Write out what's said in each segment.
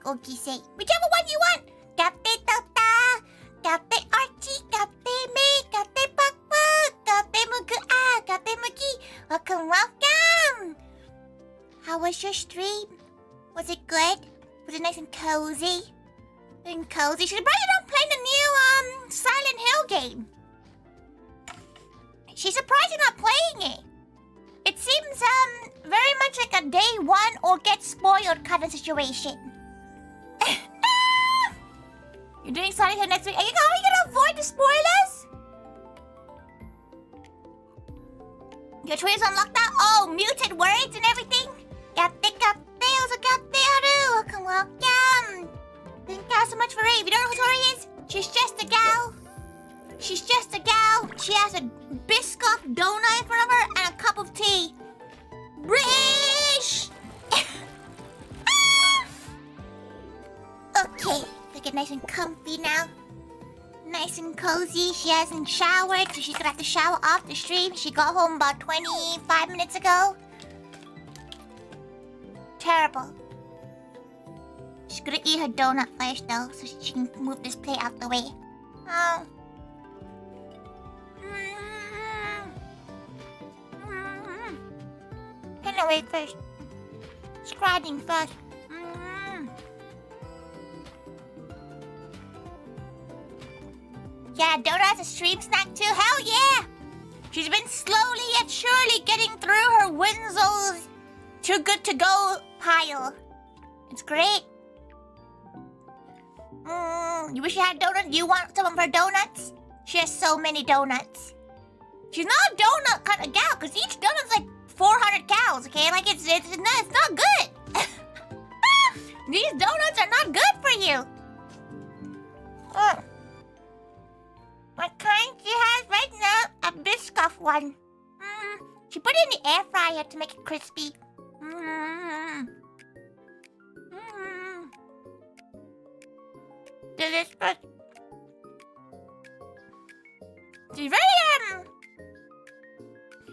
Okise. Whichever one you want. Cafe Tota, Cafe Archie, Cafe Me, Cafe Pakwa, Cafe Mugu Cafe Mugi. Welcome, welcome. How was your stream? Was it good? Was it nice and cozy? And cozy. She's probably not playing the new Silent Hill game. She's surprised you're not playing it. It seems very much like a day one or get spoiled kind of situation. You're doing Silent Hill next week. Are you gonna avoid the spoilers? Your Twitter's unlocked out? Oh, muted words and everything? Welcome, welcome. Thank you so much for Ray. If you don't know who Tori is, she's just a gal. She's just a gal. She has a Biscoff donut in front of her and a cup of tea. British! Okay, I get nice and comfy now. Nice and cozy. She hasn't showered, so she's gonna have to shower off the stream. She got home about 25 minutes ago. Terrible. She's gonna eat her donut first though, so she can move this plate out the way. Oh. Anyway, first. Scratching first. Yeah, donut's a stream snack too. Hell yeah! She's been slowly yet surely getting through her Winslow's too good to go pile. It's great. You wish you had donuts? You want some of her donuts? She has so many donuts. She's not a donut kind of gal, because each donut's like 400 calories, okay? Like, it's not good. These donuts are not good for you. What kind she has right now? A Biscoff one. She put it in the air fryer to make it crispy. Delicious.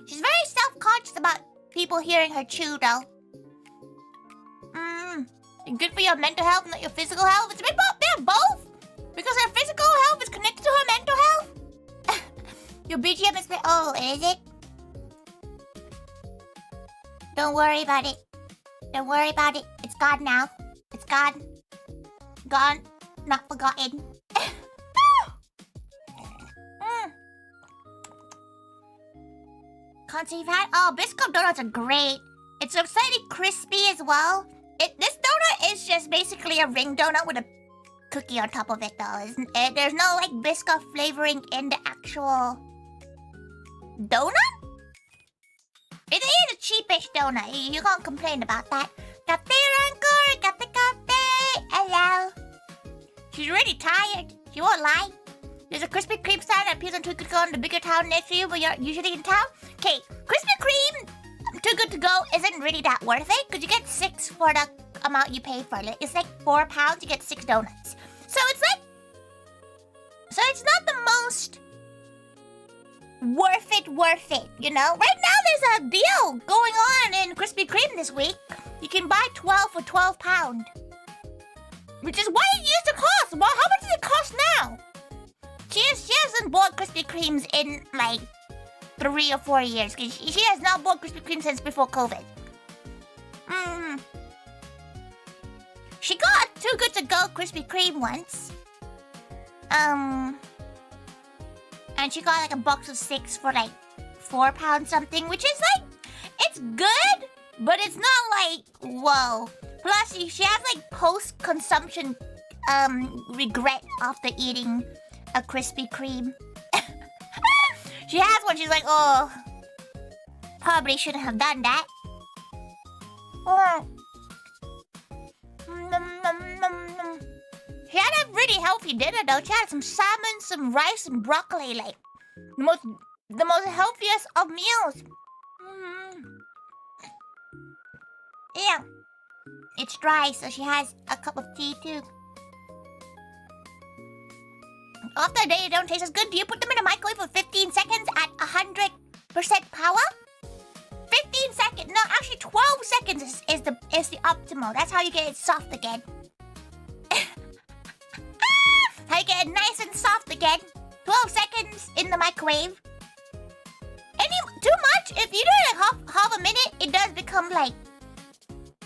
She's very self-conscious about people hearing her chew, though. Good for your mental health, not your physical health. It's a bit both. Because her physical health is connected to her mental health. Your BGM is... Oh, is it? Don't worry about it. Don't worry about it. It's gone now. It's gone. Gone. Not forgotten. Concert you've had? Oh, Biscoff donuts are great. It's so slightly crispy as well. This donut is just basically a ring donut with a cookie on top of it, though. There's no, like, Biscoff flavoring in the actual donut? It is a cheapish donut. You can't complain about that. Cafe Rancor! Cafe! Hello. She's really tired. She won't lie. There's a Krispy Kreme stand that appears on Too Good to Go in the bigger town next to you, but you're usually in town. Okay, Krispy Kreme Too Good to Go isn't really that worth it, because you get 6 for the amount you pay for it. It's like £4, you get 6 donuts. So it's like... So it's not the most worth it, you know? Right now there's a deal going on in Krispy Kreme this week. You can buy 12 for £12. Which is what it used to cost. Well, how much does it cost now? She hasn't bought Krispy Kremes in like 3 or 4 years. She has not bought Krispy Kreme since before COVID. She got Too Good to Go Krispy Kreme once. And she got like a box of 6 for like £4 something, which is like, it's good, but it's not like, whoa. Plus, she has like post-consumption regret after eating a Krispy Kreme. She has one, she's like, oh, probably shouldn't have done that. She had a really healthy dinner though. She had some salmon, some rice, and broccoli, like the most healthiest of meals. Yeah. It's dry, so she has a cup of tea too. After a day you don't taste as good, do you put them in a microwave for 15 seconds at 100% power? 15 seconds, no, actually 12 seconds is the optimal. That's how you get it soft again. I get it nice and soft again. 12 seconds in the microwave. Too much? If you do it like half a minute, it does become like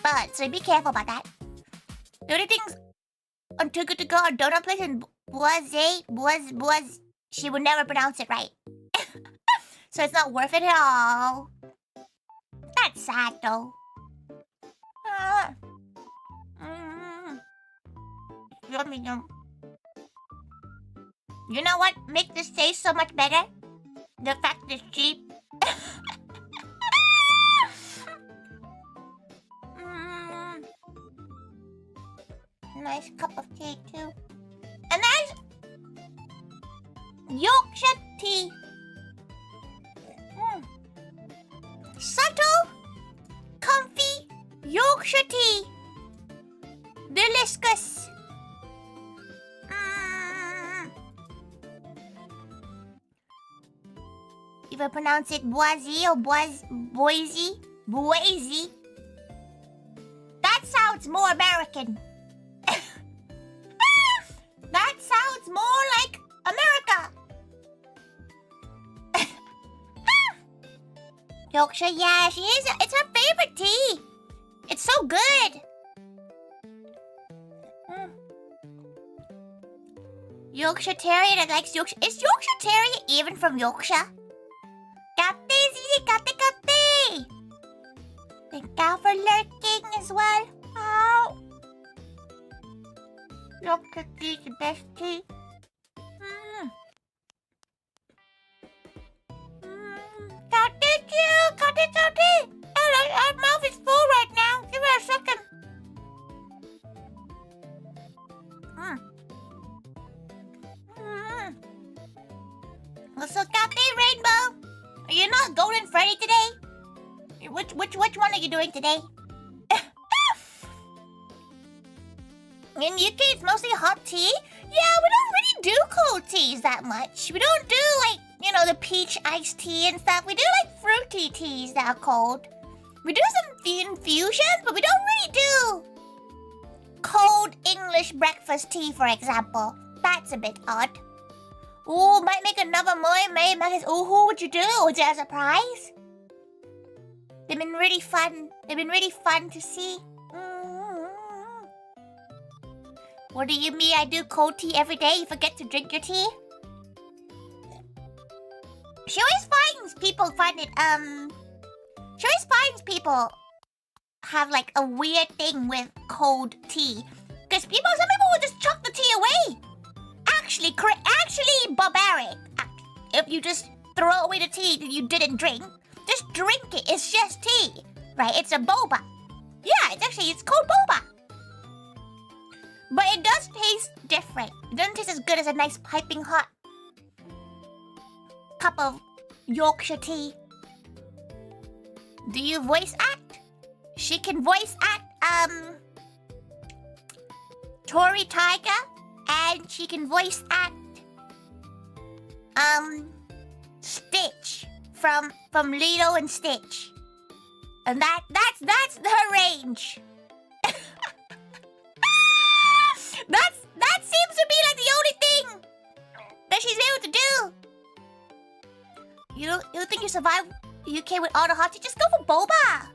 bad. So be careful about that. The only things on Too Good To Go are donut place and was. She would never pronounce it right. So it's not worth it at all. That's sad though. Yummy yum. You know what makes this taste so much better? The fact it's cheap. Nice cup of tea too. And there's Yorkshire tea. Subtle, comfy Yorkshire tea. Delicious. If I pronounce it Boise or Boise, that sounds more American. That sounds more like America. Yorkshire, yeah, she is. It's her favorite tea. It's so good. Yorkshire Terrier that likes Yorkshire. Is Yorkshire Terrier even from Yorkshire? Kate. Thank you for lurking as well. Oh. Yorkshire tea is the best tea. Kate. Our mouth is full right now. Give her a second. So Cafe Rainbow, are you not Golden Freddy today? Which one are you doing today? In UK, it's mostly hot tea. Yeah, we don't really do cold teas that much. We don't do like, you know, the peach iced tea and stuff. We do like fruity teas that are cold. We do some infusions, but we don't really do cold English breakfast tea, for example. That's a bit odd. Ooh, might make another mermaid. Ooh, who would you do? Is it a surprise? They've been really fun. They've been really fun to see. What do you mean I do cold tea every day? You forget to drink your tea? She always finds people find it, She always finds people have like a weird thing with cold tea. Because some people will just chuck the tea away. Actually barbaric. If you just throw away the tea that you didn't drink, just drink it. It's just tea, right? It's a boba. Yeah, it's called boba. But it does taste different. It doesn't taste as good as a nice piping hot cup of Yorkshire tea. Do you voice act? She can voice act ToriThaiga, and she can voice act Stitch from Lilo and Stitch. And that's her range. That seems to be like the only thing that she's able to do. You think you survive UK with all the hot tea? Just go for boba.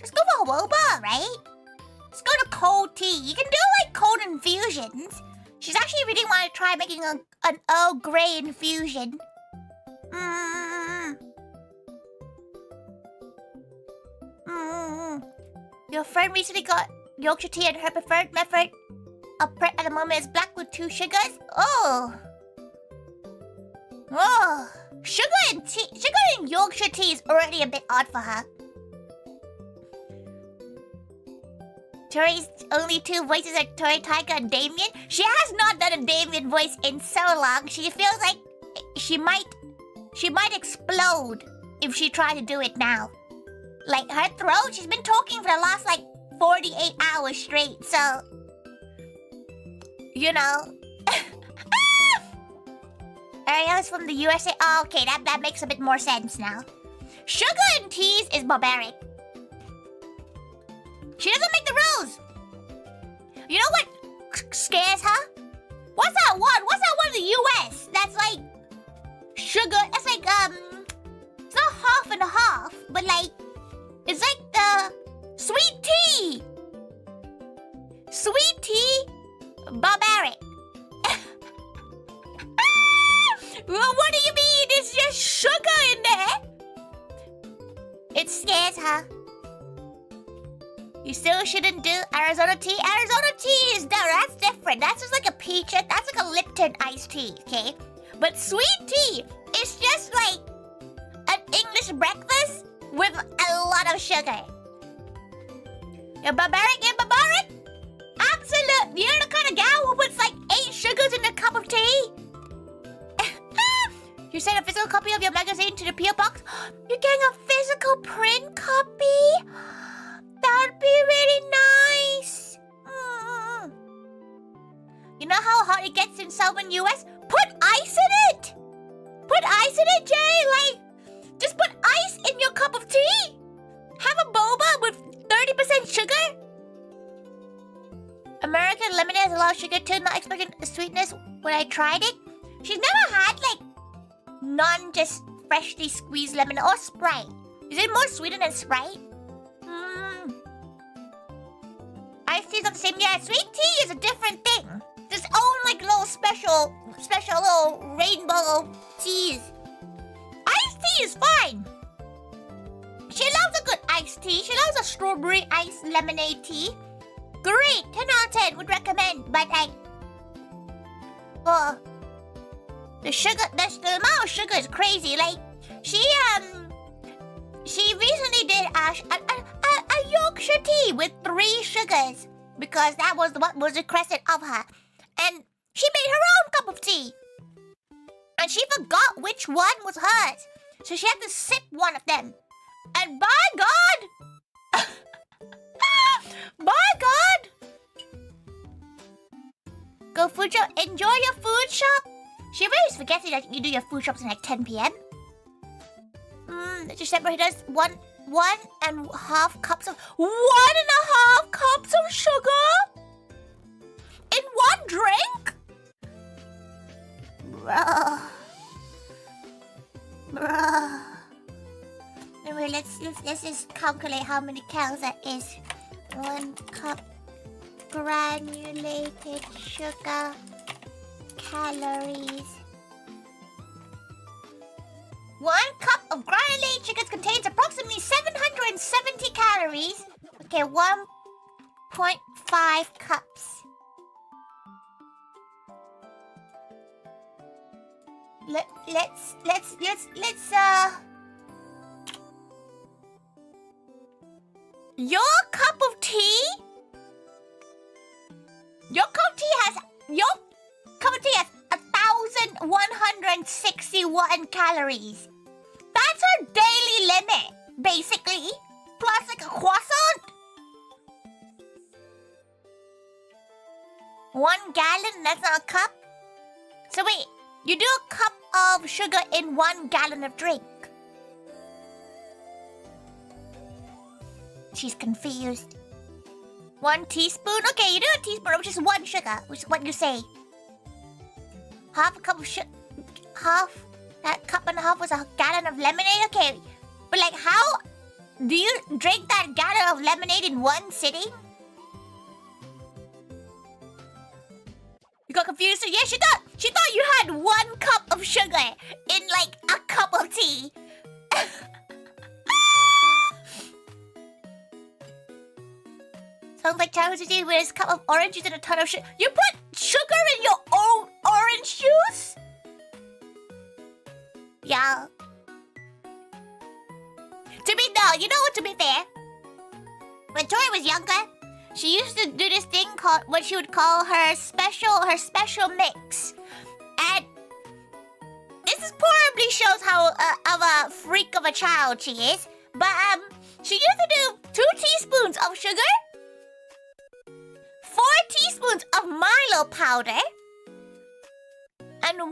Just go for boba, right? Just go to cold tea. You can do like cold infusions. She's actually really want to try making an Earl Grey infusion. Your friend recently got Yorkshire tea and her preferred method of prep at the moment is black with 2 sugars. Oh. Sugar and Yorkshire tea is already a bit odd for her. Tori's only 2 voices are ToriThaiga and Damien. She has not done a Damien voice in so long. She feels like she might explode if she tried to do it now. Like her throat, she's been talking for the last like 48 hours straight, so you know. Ariel's from the USA. Oh, okay, that makes a bit more sense now. Sugar and teas is barbaric. She doesn't make the rules. You know what scares her? What's that one? What's that one in the US? That's like sugar. It's like it's not half and half, but like it's like the sweet tea. Sweet tea, barbaric. Well, what do you mean? It's just sugar in there. It scares her. You still shouldn't do Arizona tea. Arizona tea is that's different. That's just like a peach. That's like a Lipton iced tea, okay? But sweet tea is just like an English breakfast with a lot of sugar. You're barbaric? You're barbaric? Absolute. You're the kind of gal who puts like 8 sugars in a cup of tea. You sent a physical copy of your magazine to the P.O. box? You're getting a physical print copy? That'd be really nice. You know how hot it gets in southern US? Put ice in it! Put ice in it, Jay! Like, just put ice in your cup of tea! Have a boba with 30% sugar? American lemonade has a lot of sugar too, not expecting sweetness when I tried it. She's never had, like, just freshly squeezed lemon or Sprite. Is it more sweeter than Sprite? Iced tea is not the same. Yeah, sweet tea is a different thing. Its own like little special little rainbow teas. Iced tea is fine. She loves a good iced tea. She loves a strawberry iced lemonade tea. Great, 10 out of 10 would recommend. But the sugar, the amount of sugar is crazy. Like, she recently did a Yorkshire tea with 3 sugars because that was what was requested of her. And she made her own cup of tea. And she forgot which one was hers. So she had to sip one of them. And by God! By God! Go food shop. Enjoy your food shop. She always forgets that you do your food shops at like 10 p.m. Just remember he does 1.5 cups of 1.5 cups of sugar in one drink. Bruh. Anyway, let's just calculate how many calories that is. 1 cup granulated sugar calories. 1 cup of granulated sugar contains approximately 770 calories. Okay, 1.5 cups. Let's your cup of tea? Your cup of tea has 1,161 calories. That's her daily limit, basically. Plus like a croissant. 1 gallon, that's not a cup? So wait, you do a cup of sugar in 1 gallon of drink. She's confused. 1 teaspoon? Okay, you do a teaspoon, which is 1 sugar, which is what you say. Half a cup of sugar. That cup and a half was a gallon of lemonade? Okay, but like how do you drink that gallon of lemonade in 1 sitting? You got confused? So yeah, she thought you had 1 cup of sugar in like a cup of tea. Sounds like childhood disease with a cup of orange juice and a ton of sugar. You put sugar in your own orange juice? Yeah. To be fair, when Tori was younger, she used to do this thing called what she would call her special mix. And this probably shows how of a freak of a child she is. But she used to do 2 teaspoons of sugar, 4 teaspoons of Milo powder, and 1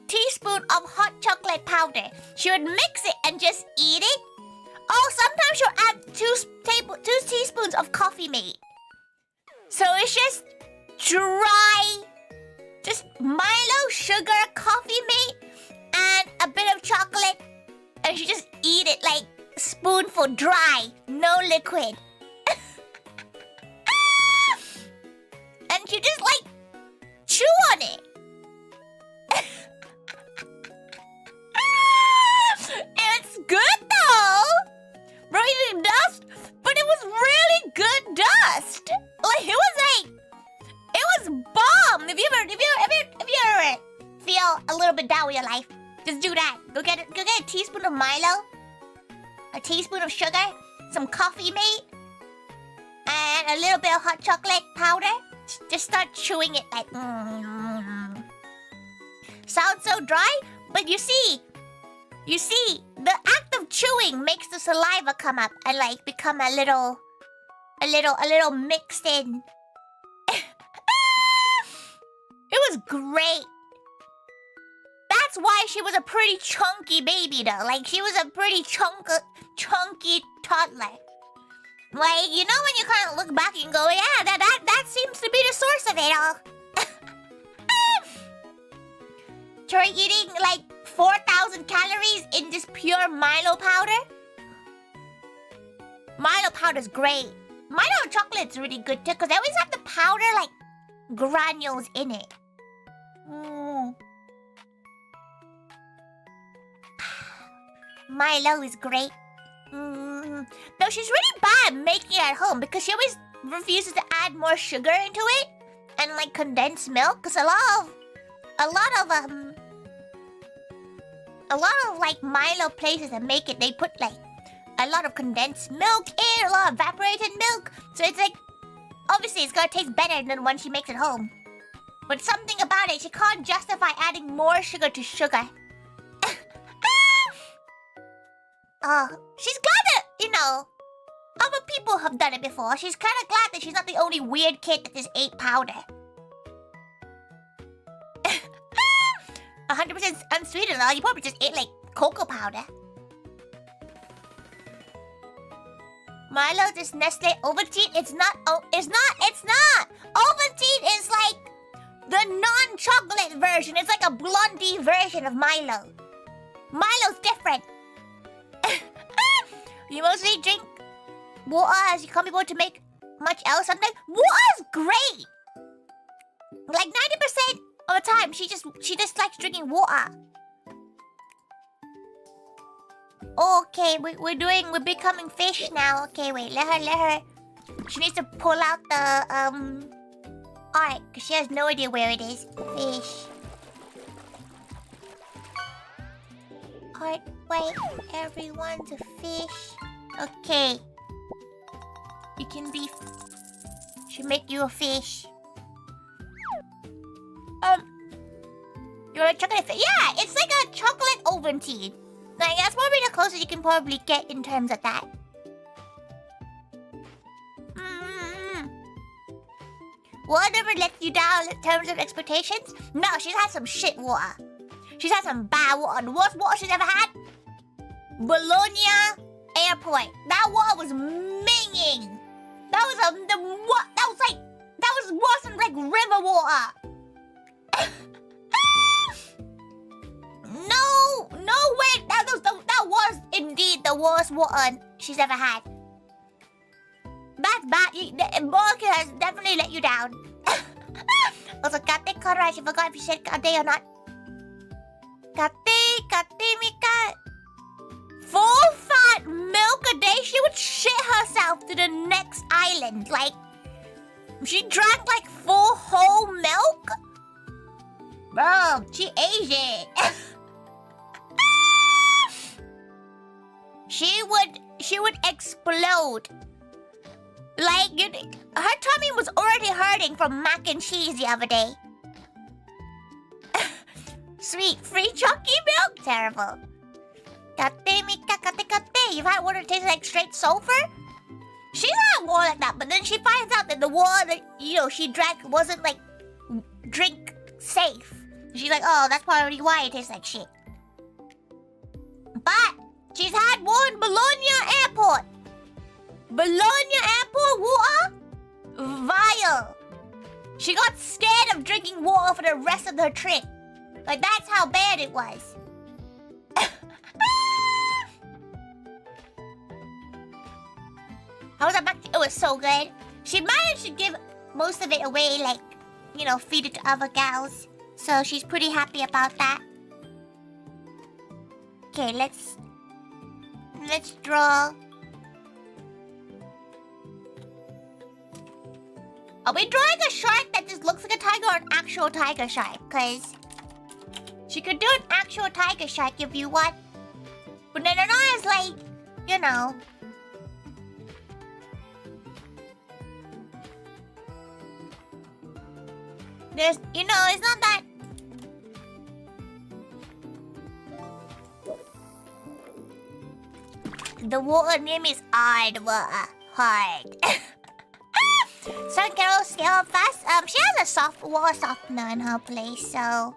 teaspoon of hot chocolate powder. She would mix it and just eat it. Oh, sometimes she'll add 2 teaspoons of coffee mate. So it's just dry Just Milo, sugar, coffee mate, and a bit of chocolate. And she just eat it like spoonful dry, no liquid. And she just like chew on it. It's good though. Breathing dust, but it was really good dust. Like it was bomb. If you ever feel a little bit down with your life, just do that. Go get a teaspoon of Milo, a teaspoon of sugar, some coffee mate, and a little bit of hot chocolate powder. Just start chewing it like. Sounds so dry, but you see, the act of chewing makes the saliva come up and like become a little mixed in. It was great. That's why she was a pretty chunky baby though. Like she was a pretty chunky toddler. Like, you know when you kind of look back and go, yeah, that seems to be the source of it all. Tori eating like 4,000 calories in just pure Milo powder. Milo powder's great. Milo chocolate's really good too, because they always have the powder like granules in it. Milo is great. Though she's really bad making it at home because she always refuses to add more sugar into it and like condensed milk. Because a lot of like Milo places that make it, they put like a lot of condensed milk in, a lot of evaporated milk. So it's like obviously it's gonna taste better than when she makes it home. But something about it, she can't justify adding more sugar to sugar. She's glad that, you know, other people have done it before. She's kind of glad that she's not the only weird kid that just ate powder. 100% unsweetened though. You probably just ate like cocoa powder. Milo is Nestle Ovaltine. It's not. Ovaltine is like the non-chocolate version. It's like a blondie version of Milo. Milo's different. You mostly drink water as you can't be able to make much else sometimes. Water's great. Like 90% of the time, she just likes drinking water. Okay, we're becoming fish now. Okay, wait, let her. She needs to pull out the Alright, because she has no idea where it is. Fish. Alright, wait, everyone's a fish. Okay. You can be... Should make you a fish. You're a chocolate fish. Yeah, it's like a chocolate Ovaltine. Like, that's probably the closest you can probably get in terms of that. Water never lets you down in terms of expectations? No, she's had some shit water. She's had some bad water. The worst water she's ever had? Bologna Airport. That water was minging. That was worse than like river water. No way. That was indeed the worst water she's ever had. That's bad. Morgan has definitely let you down. Also, Kate Conrad, she forgot if you said Kate or not. Kate Mika. Full fat milk a day? She would shit herself to the next island. Like, she drank like full whole milk? Bro, she ate it. She would explode. Like, her tummy was already hurting from mac and cheese the other day. Sweet, free chalky milk? Terrible. Kate, Mika, kate. You've had water that tastes like straight sulfur? She's had water like that, but then she finds out that the water that, she drank wasn't, like, drink safe. She's like, oh, that's probably why it tastes like shit. But she's had water in Bologna Airport. Bologna Airport water? Vile. She got scared of drinking water for the rest of her trip. Like, that's how bad it was. How was that back? It was so good. She managed to give most of it away, like, you know, feed it to other gals. So she's pretty happy about that. Okay, let's draw. Are we drawing a shark that just looks like a tiger or an actual tiger shark? Because she could do an actual tiger shark if you want. But then it's like, you know. There's, you know, it's not that. The water name is hard. Hard. Sun Carol scale up fast. She has a soft water softener in her place, so.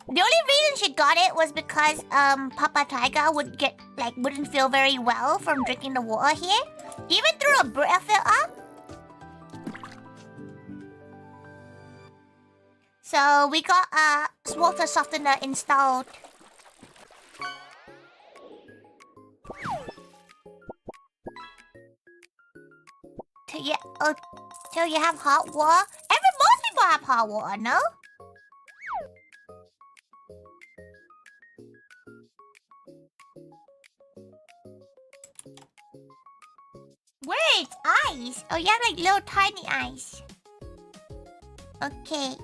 The only reason she got it was because Papa Taiga wouldn't feel very well from drinking the water here, even through a breath filter. So we got a water softener installed. Till you have hot water. Most people have hot water, no? Wait, eyes. Oh, you have like little tiny eyes. Okay.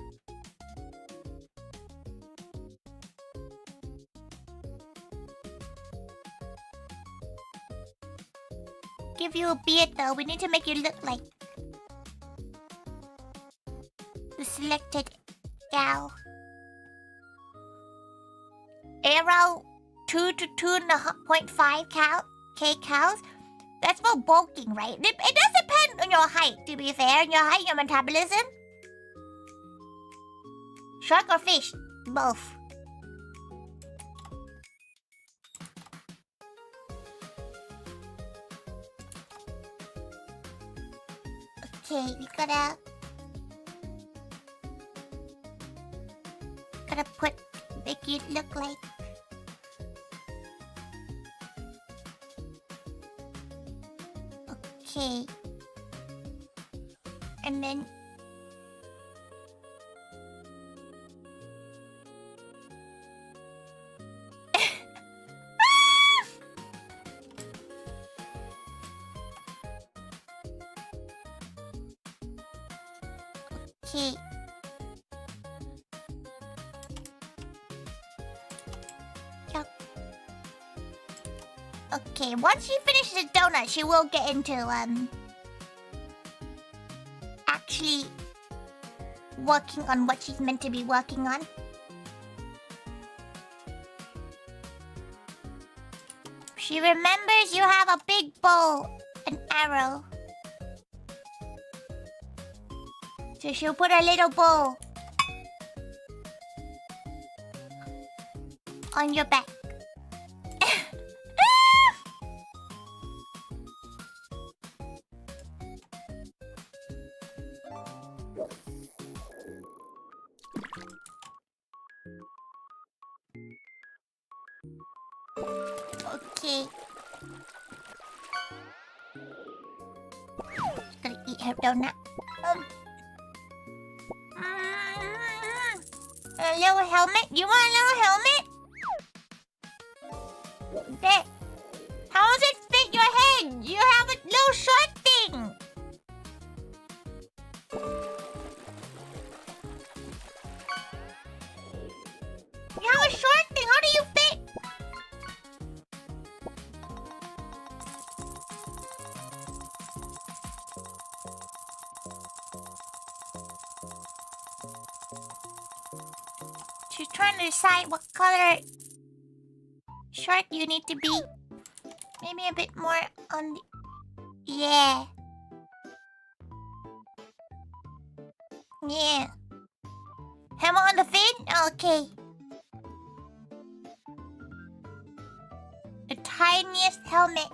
Give you a beard though. We need to make you look like the selected gal. Arrow 2 to 2.5 K cows. That's for bulking, right? It does depend on your height, to be fair. Your height, your metabolism. Shark or fish? Both. Okay, we gotta make it look like. Okay. And then okay. Okay, once she finishes the donut, she will get into actually working on what she's meant to be working on. She remembers you have a big bow, an arrow. So she'll put a little bow on your back. Okay. She's gonna eat her donut. A little helmet? You want a little helmet? There. How does it fit your head? You have a little short thing. You have a short thing. How do you fit? She's trying to decide what color shirt you need to be. Maybe a bit more on the... Yeah. Yeah. Hammer on the fin? Okay. The tiniest helmet.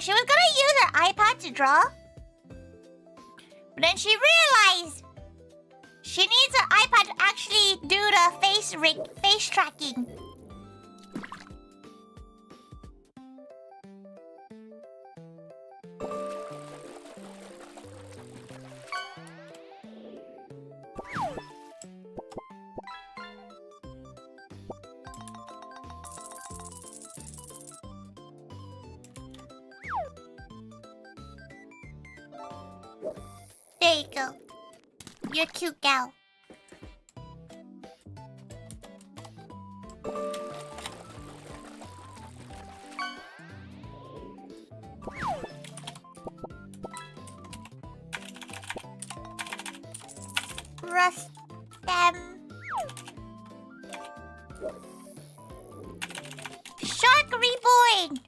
she was gonna use her iPad to draw. But then she realized she needs her iPad to actually do the face tracking. There you go. You're a cute gal. Rust them. Shark reborn.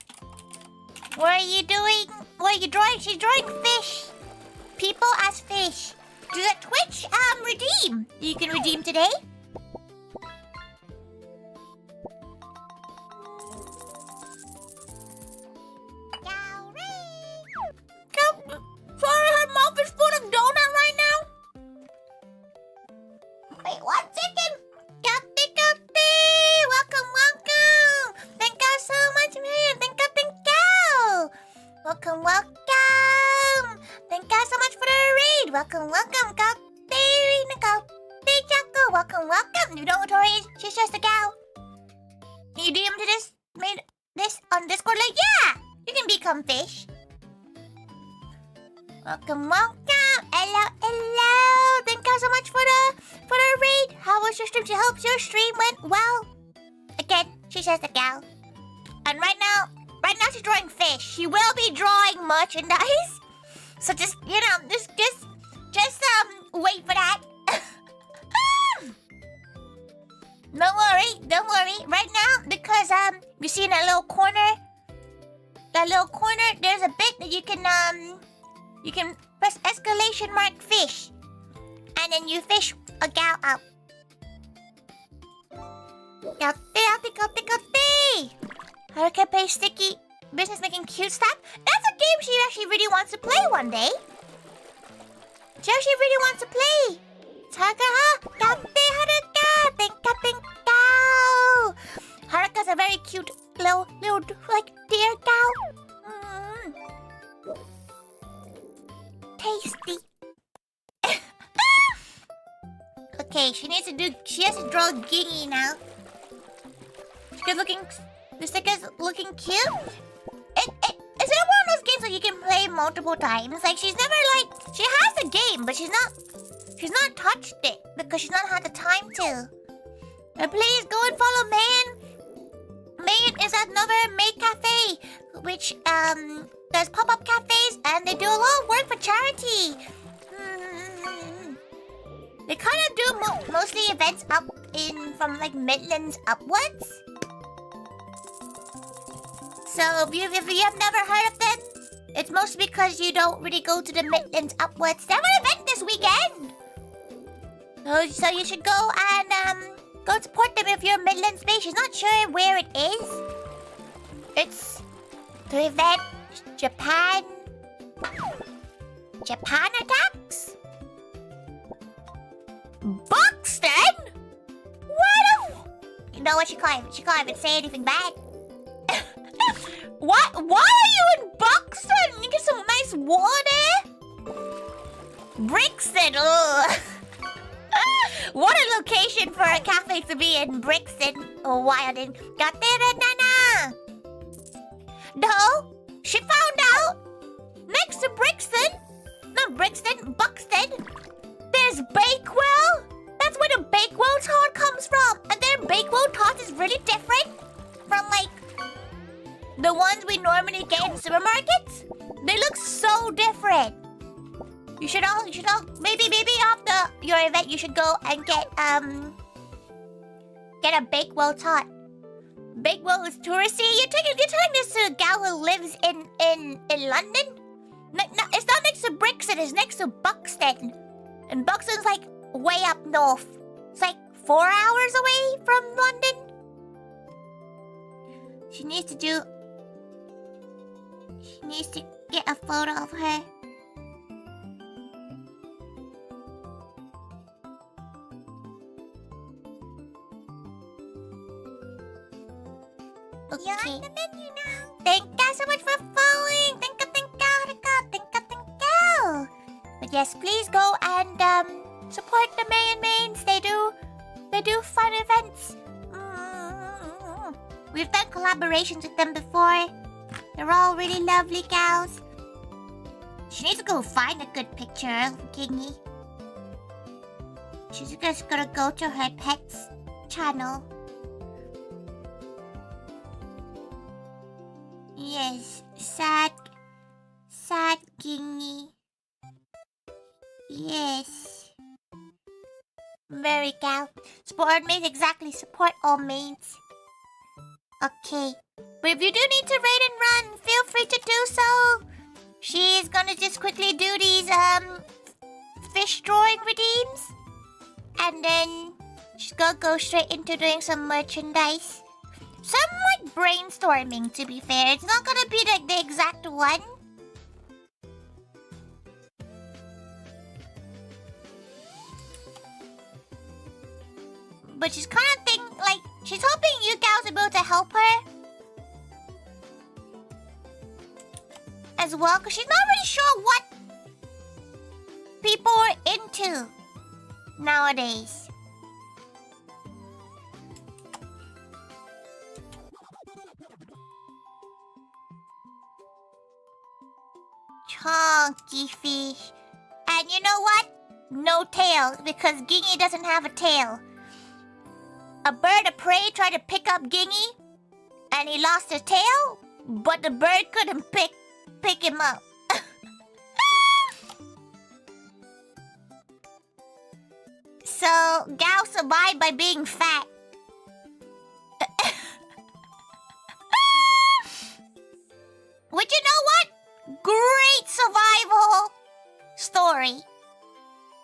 What are you doing? What are you drawing? She's drawing fish. People as fish. Do the Twitch redeem. You can redeem today. Sorry, her mouth is full of donut right now. Wait, 1 second. Welcome. Thank you so much, man. Thank you. Welcome. Thank you so much for the raid. Welcome. Welcome. You know who Tori is? She's just a gal. You DM to this, made this on Discord, like, yeah, you can become fish. Welcome. Hello. Thank you so much for the raid. How was your stream? She hopes your stream went well. Again, she's just a gal. And right now she's drawing fish. She will be drawing merchandise. So just, you know, just wait for that. Don't worry. Right now, because you see in that little corner, there's a bit that you can press exclamation mark fish, and then you fish a gal up. Hurricane Pay Sticky Business Making Cute Stuff. That's a game she actually really wants to play one day. She actually really wants to play. Haruka's a very cute little like deer cow. Tasty. Okay, she has to draw Gingy now. The sticker's looking cute. Is it one of those games that you can play multiple times? Like, she has the game, but she's not touched it because she's not had the time to. And please go and follow Mayan. Mayan is another May Cafe, which does pop-up cafes, and they do a lot of work for charity. They kind of do mostly events from like Midlands upwards. So if you have never heard of them, it's mostly because you don't really go to the Midlands upwards. They have an event this weekend. So you should go and go support them if you're Midlands based. She's not sure where it is. It's the event Japan Attacks? Buxton? You know what she can't even say anything bad. What? Why are you in Buxton? You get some nice water. Brixton. Ugh. What a location for a cafe to be in, Brixton. Oh, Wildin. No, she found out. Next to Brixton, not Brixton, Buxton, there's Bakewell. That's where the Bakewell tart comes from. And their Bakewell tart is really different from like the ones we normally get in supermarkets. They look so different. You should all maybe after your event you should go and get a Bakewell tart. Bakewell is touristy. You're telling this to a gal who lives in London? No, it's not next to Brixton, it's next to Buxton. And Buxton's like way up north. It's like 4 hours away from London. She needs to do She needs to get a photo of her. Okay. You're on the menu now. Thank you so much for following. Thank you. But yes, please go and support the May and Mains. They do fun events. We've done collaborations with them before. They're all really lovely gals. She needs to go find a good picture of Gingy. She's just gonna go to her pet's channel. Yes, sad Gingy. Yes. Very gal. Support mains, exactly. Support all mains. Okay. But if you do need to raid and run, feel free to do so. She's gonna just quickly do these fish drawing redeems. And then she's gonna go straight into doing some merchandise. Some like brainstorming, to be fair. It's not gonna be like the exact one. But she's kind of thinking, like, she's hoping you gals will be able to help her as well, because she's not really sure what people are into nowadays. Chunky fish. And you know what? No tail, because Gingy doesn't have a tail. A bird of prey tried to pick up Gingy, and he lost his tail, but the bird couldn't pick him up. So, Gal survived by being fat. Which, you know what? Great survival story.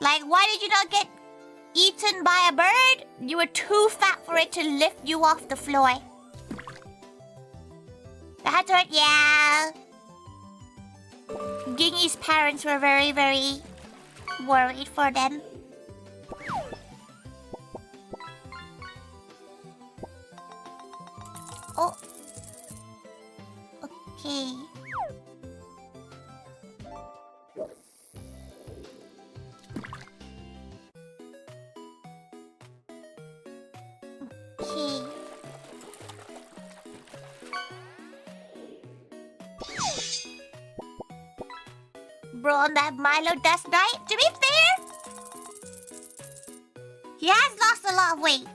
Like, why did you not get eaten by a bird? You were too fat for it to lift you off the floor. That's right, yeah. Gingy's parents were very, very worried for them. Oh. Okay. Okay. Bro, on that Milo dust diet, to be fair, he has lost a lot of weight.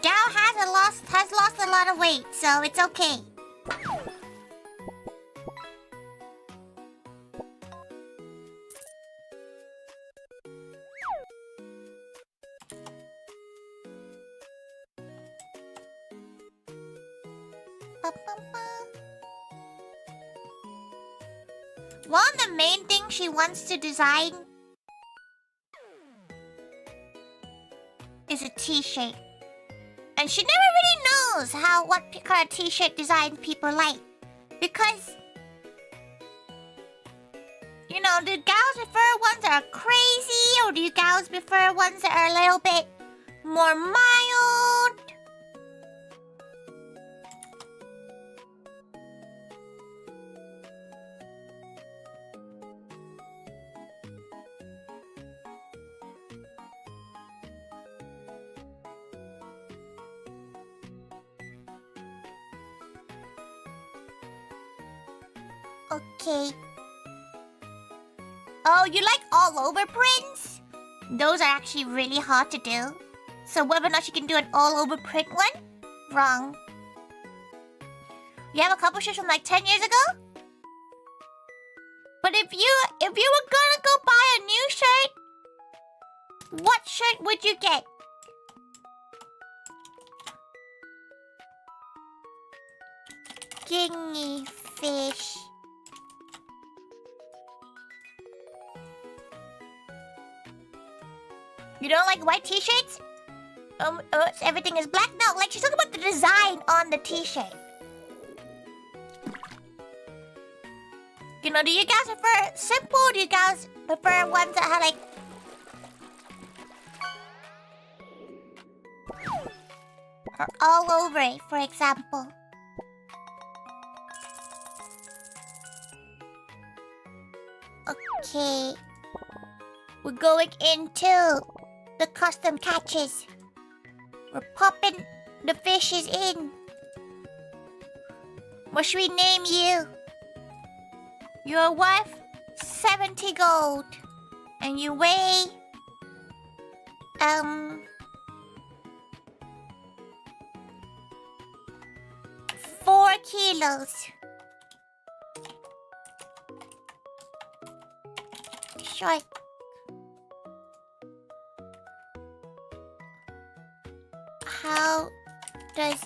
Dao has lost a lot of weight, so it's okay. One of the main things she wants to design is a t-shirt. And she never really knows what kind of t-shirt design people like. Because, you know, do gals prefer ones that are crazy, or do you gals prefer ones that are a little bit more mild? Okay. Oh, you like all over prints? Those are actually really hard to do. So whether or not you can do an all over print one? Wrong. You have a couple shirts from like 10 years ago? But if you were gonna go buy a new shirt, what shirt would you get? Gingy fish. You don't like white t-shirts? Everything is black? No, like she's talking about the design on the t-shirt. You know, do you guys prefer simple? Do you guys prefer ones that have like... or all over it, for example? Okay. We're going into the custom catches. We're popping the fishes in. What should we name you? You're worth 70 gold. And you weigh... 4 kilos. Sure. How does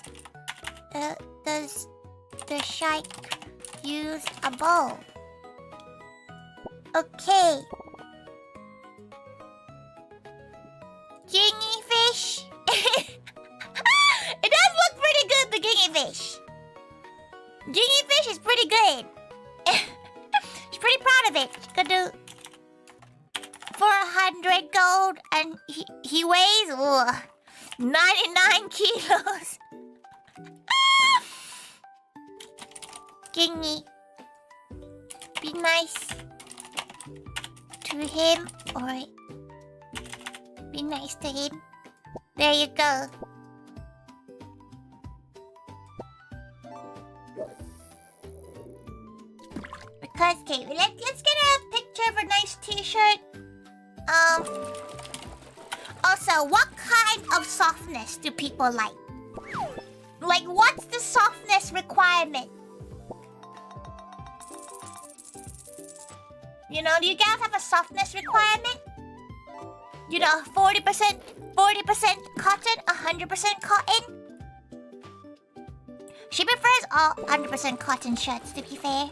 the shark use a bow? Okay. Gingy fish. It does look pretty good, the gingy fish. Gingy fish is pretty good. She's pretty proud of it. She's gonna do 400 gold, and he weighs 99 kilos. Gingy, be nice to him, or be nice to him. There you go. Because, okay, let's get a picture of a nice t-shirt. Also, what kind of softness do people like? Like, what's the softness requirement? You know, do you guys have a softness requirement? You know, 40% cotton, 100% cotton? She prefers all 100% cotton shirts, to be fair.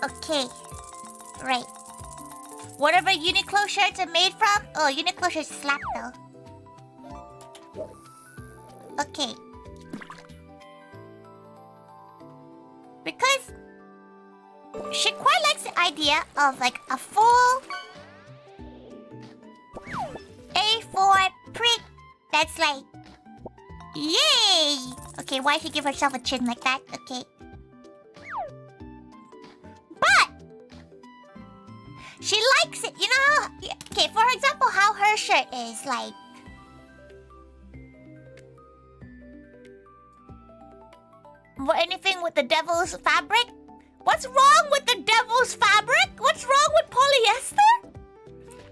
Okay, right. Whatever Uniqlo shirts are made from. Oh, Uniqlo shirts slap though. Okay. Because she quite likes the idea of like a full A4 print that's like, yay! Okay, why did she give herself a chin like that? Okay. She likes it, you know? Okay, for example, how her shirt is like... anything with the devil's fabric? What's wrong with the devil's fabric? What's wrong with polyester?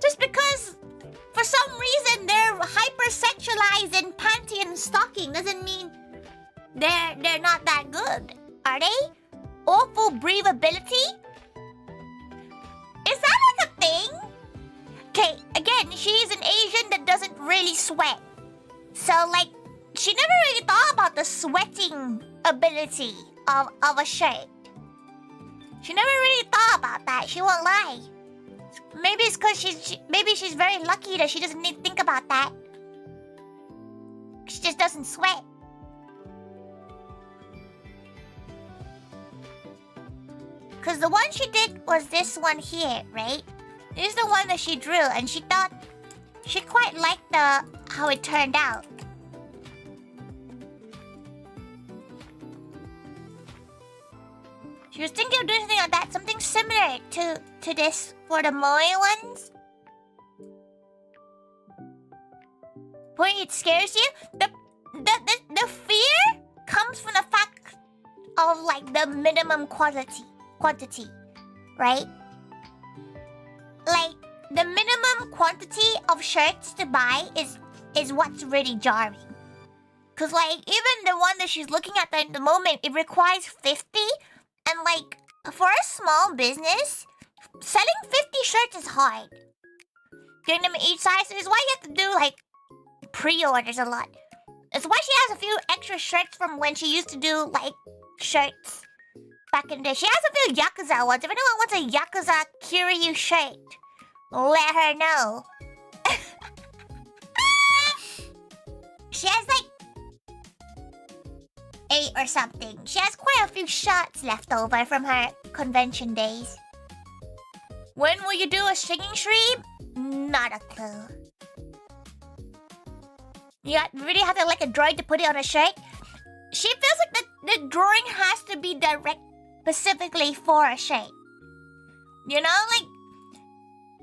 Just because for some reason they're hypersexualized in panty and stocking doesn't mean they're not that good, are they? Awful breathability? Is that like a thing? Okay, again, she's an Asian that doesn't really sweat. So, like, she never really thought about the sweating ability of a shirt. She never really thought about that, she won't lie. Maybe it's because she's very lucky that she doesn't need to think about that. She just doesn't sweat. Because the one she did was this one here, right? This is the one that she drew, and she thought she quite liked how it turned out. She was thinking of doing something like that, something similar to this for the Moe ones. Boy, it scares you? The fear comes from the fact of like the minimum quantity, right? Like the minimum quantity of shirts to buy is what's really jarring. Cause like even the one that she's looking at at the moment, it requires 50, and like for a small business, selling 50 shirts is hard. Getting them each size is why you have to do like pre-orders a lot. It's why she has a few extra shirts from when she used to do like shirts back in the day. She has a few Yakuza ones. If anyone wants a Yakuza Kiryu shirt, let her know. She has like 8 or something. She has quite a few shots left over from her convention days. When will you do a singing stream? Not a clue. You really have to like a droid to put it on a shirt? She feels like the drawing has to be direct specifically for a shirt. You know, like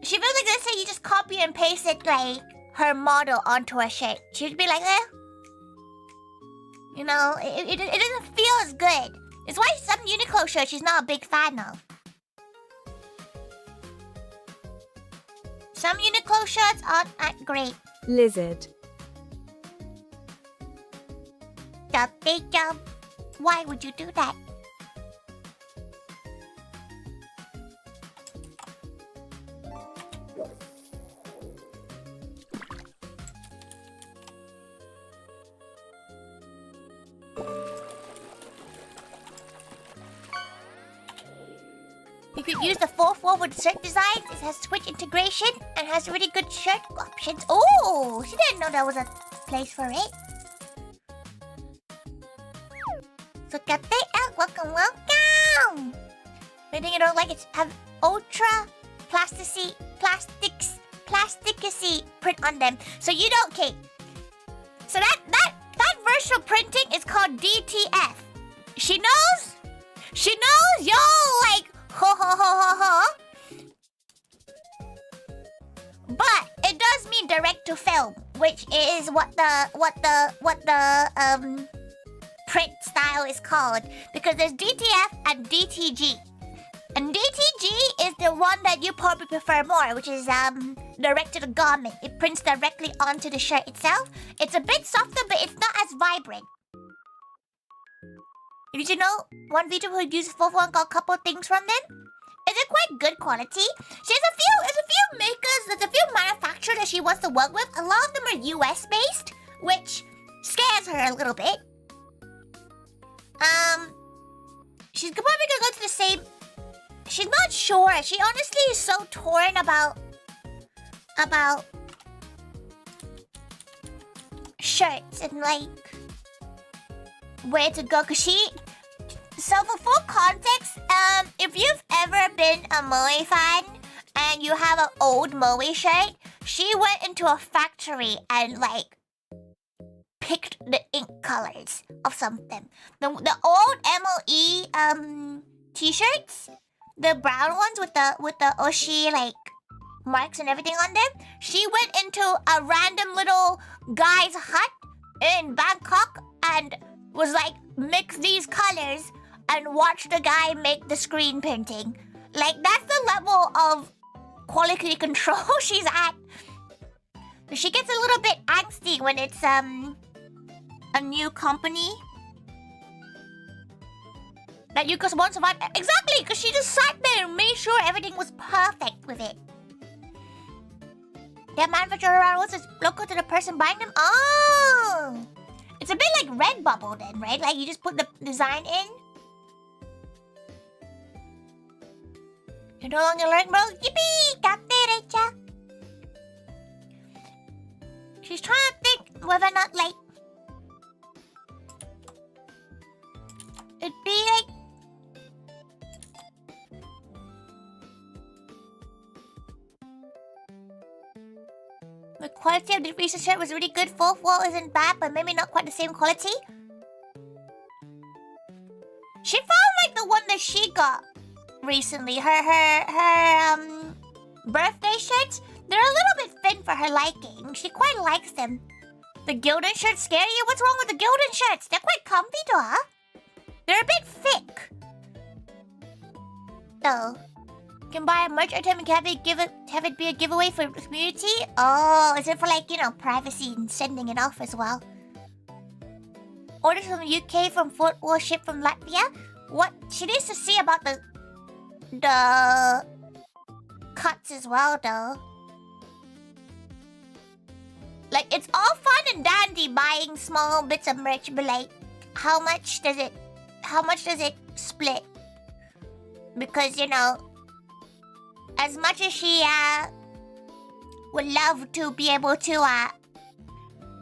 she feels like, let's say you just copy and paste it like her model onto a shirt. She'd be like, you know, it doesn't feel as good. It's why some Uniqlo shirts she's not a big fan of. Some Uniqlo shirts aren't great. Lizard. Big jump. Why would you do that? You could use the 4-4 with shirt designs. It has Twitch integration and has really good shirt options. Oh, she didn't know there was a place for it. So Kate, welcome. Maybe you don't like it. Have ultra plasticacy print on them. So you don't, Kate. So that virtual printing is called DTF. She knows, yo, like ho. But it does mean direct to film, which is what the print style is called, because there's DTF and DTG. And DTG is the one that you probably prefer more, which is direct to the garment. It prints directly onto the shirt itself. It's a bit softer, but it's not as vibrant. Did you know one Vtuber who uses 4-4 got a couple things from them? Is it quite good quality? There's a few makers, there's a few manufacturers that she wants to work with. A lot of them are US based, which scares her a little bit. She's probably gonna go to the same. She's not sure. She honestly is so torn about shirts and like where to go. So for full context, if you've ever been a Moe fan and you have an old Moe shirt, she went into a factory and like picked the ink colors of something. The old MOE t-shirts, the brown ones with the Oshi like marks and everything on them. She went into a random little guy's hut in Bangkok and was like, mix these colors and watch the guy make the screen printing. Like that's the level of quality control she's at. So she gets a little bit angsty when it's a new company that you just won't survive. Exactly, because she just sat there and made sure everything was perfect with it. That manufacturer around was local to the person buying them. Oh, it's a bit like Redbubble then, right? Like you just put the design in. You no longer learn, bro. Yippee! Got it, Recha. She's trying to think whether or not like it'd be like the quality of the recent shirt was really good. 4-4 isn't bad, but maybe not quite the same quality. She found like the one that she got recently. Her birthday shirts. They're a little bit thin for her liking. She quite likes them. The Gildan shirts scare you? What's wrong with the Gildan shirts? They're quite comfy to her. They're a bit thick. Though. can buy a merch item and have it be a giveaway for the community? Oh, is it for like, you know, privacy and sending it off as well? Orders from the UK from Fort Worth, shipped from Latvia? What? She needs to see about the cuts as well, though. Like, it's all fun and dandy buying small bits of merch, but like, how much does it split? Because, you know, as much as she would love to be able to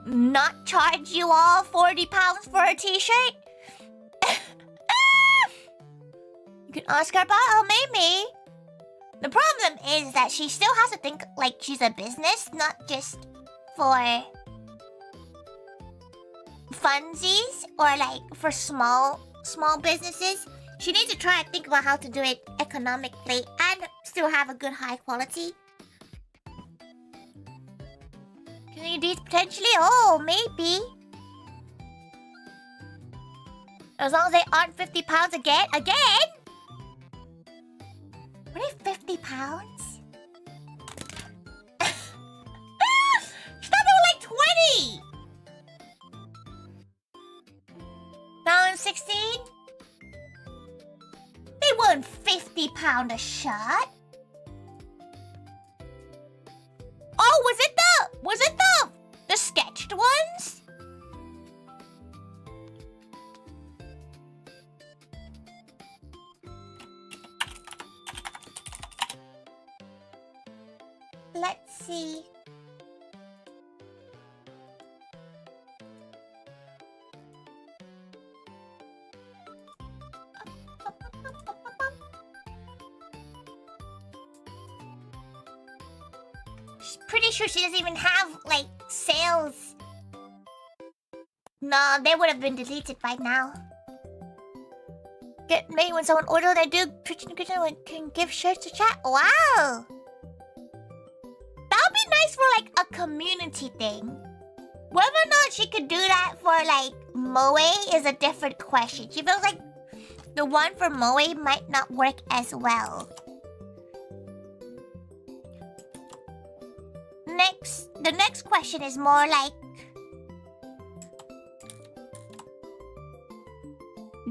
not charge you all £40 for a t-shirt, you can ask her about how maybe. The problem is that she still has to think like she's a business, not just for funsies or like for small businesses. She needs to try to think about how to do it economically and still have a good high quality. Communities potentially? Oh, maybe. As long as they aren't £50 again? Again? What are £50? She thought they were like 20! Now in 16? They weren't £50 a shot. Oh, was it the sketched ones? Let's see. Pretty sure she doesn't even have, like, sales. No, they would have been deleted by now. Get made when someone orders I do can give shirts to chat. Wow! That would be nice for, like, a community thing. Whether or not she could do that for, like, Moe is a different question. She feels like the one for Moe might not work as well. The next question is more like,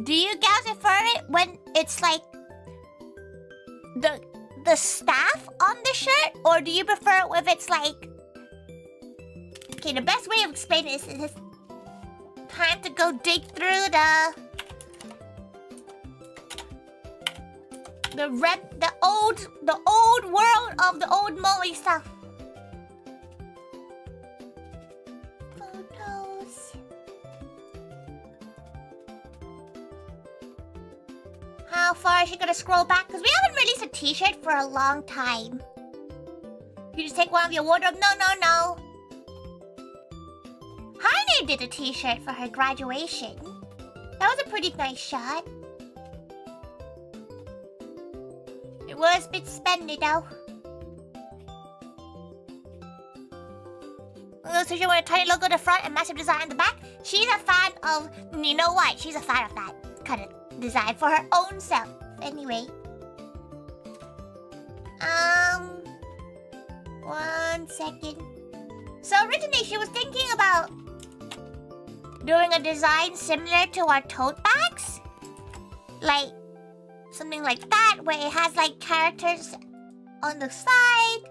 do you guys prefer it when it's like the staff on the shirt, or do you prefer it if it's like, okay, the best way of explaining this is time to go dig through the old world of the old Moe stuff. How far is she gonna scroll back? Because we haven't released a t-shirt for a long time. You just take one of your wardrobe? No. Heine did a t-shirt for her graduation. That was a pretty nice shot. It was a bit spendy though. So she want a tiny logo at the front and massive design on the back. She's a fan of, you know what? She's a fan of that kind of design for her own self. Anyway. 1 second. So originally she was thinking about doing a design similar to our tote bags. Like, something like that, where it has like characters on the side.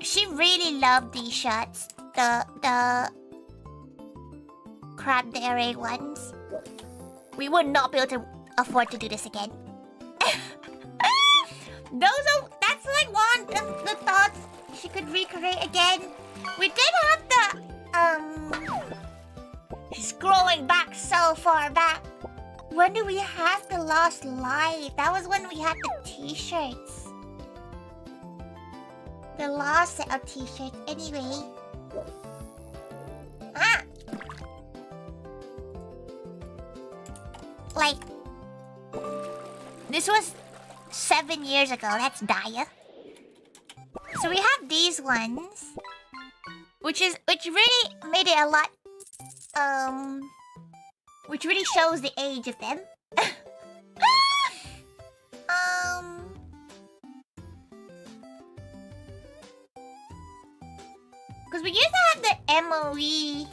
She really loved these shirts. The cranberry ones. We would not be able to afford to do this again. That's like one of the thoughts she could recreate again. We did have the she's scrolling back so far back. When do we have the Lost Light? That was when we had the t-shirts. The last set of t-shirts anyway. like... This was 7 years ago. That's dire. So we have these ones. Which really made it a lot... Which really shows the age of them. Because we used to have the MOE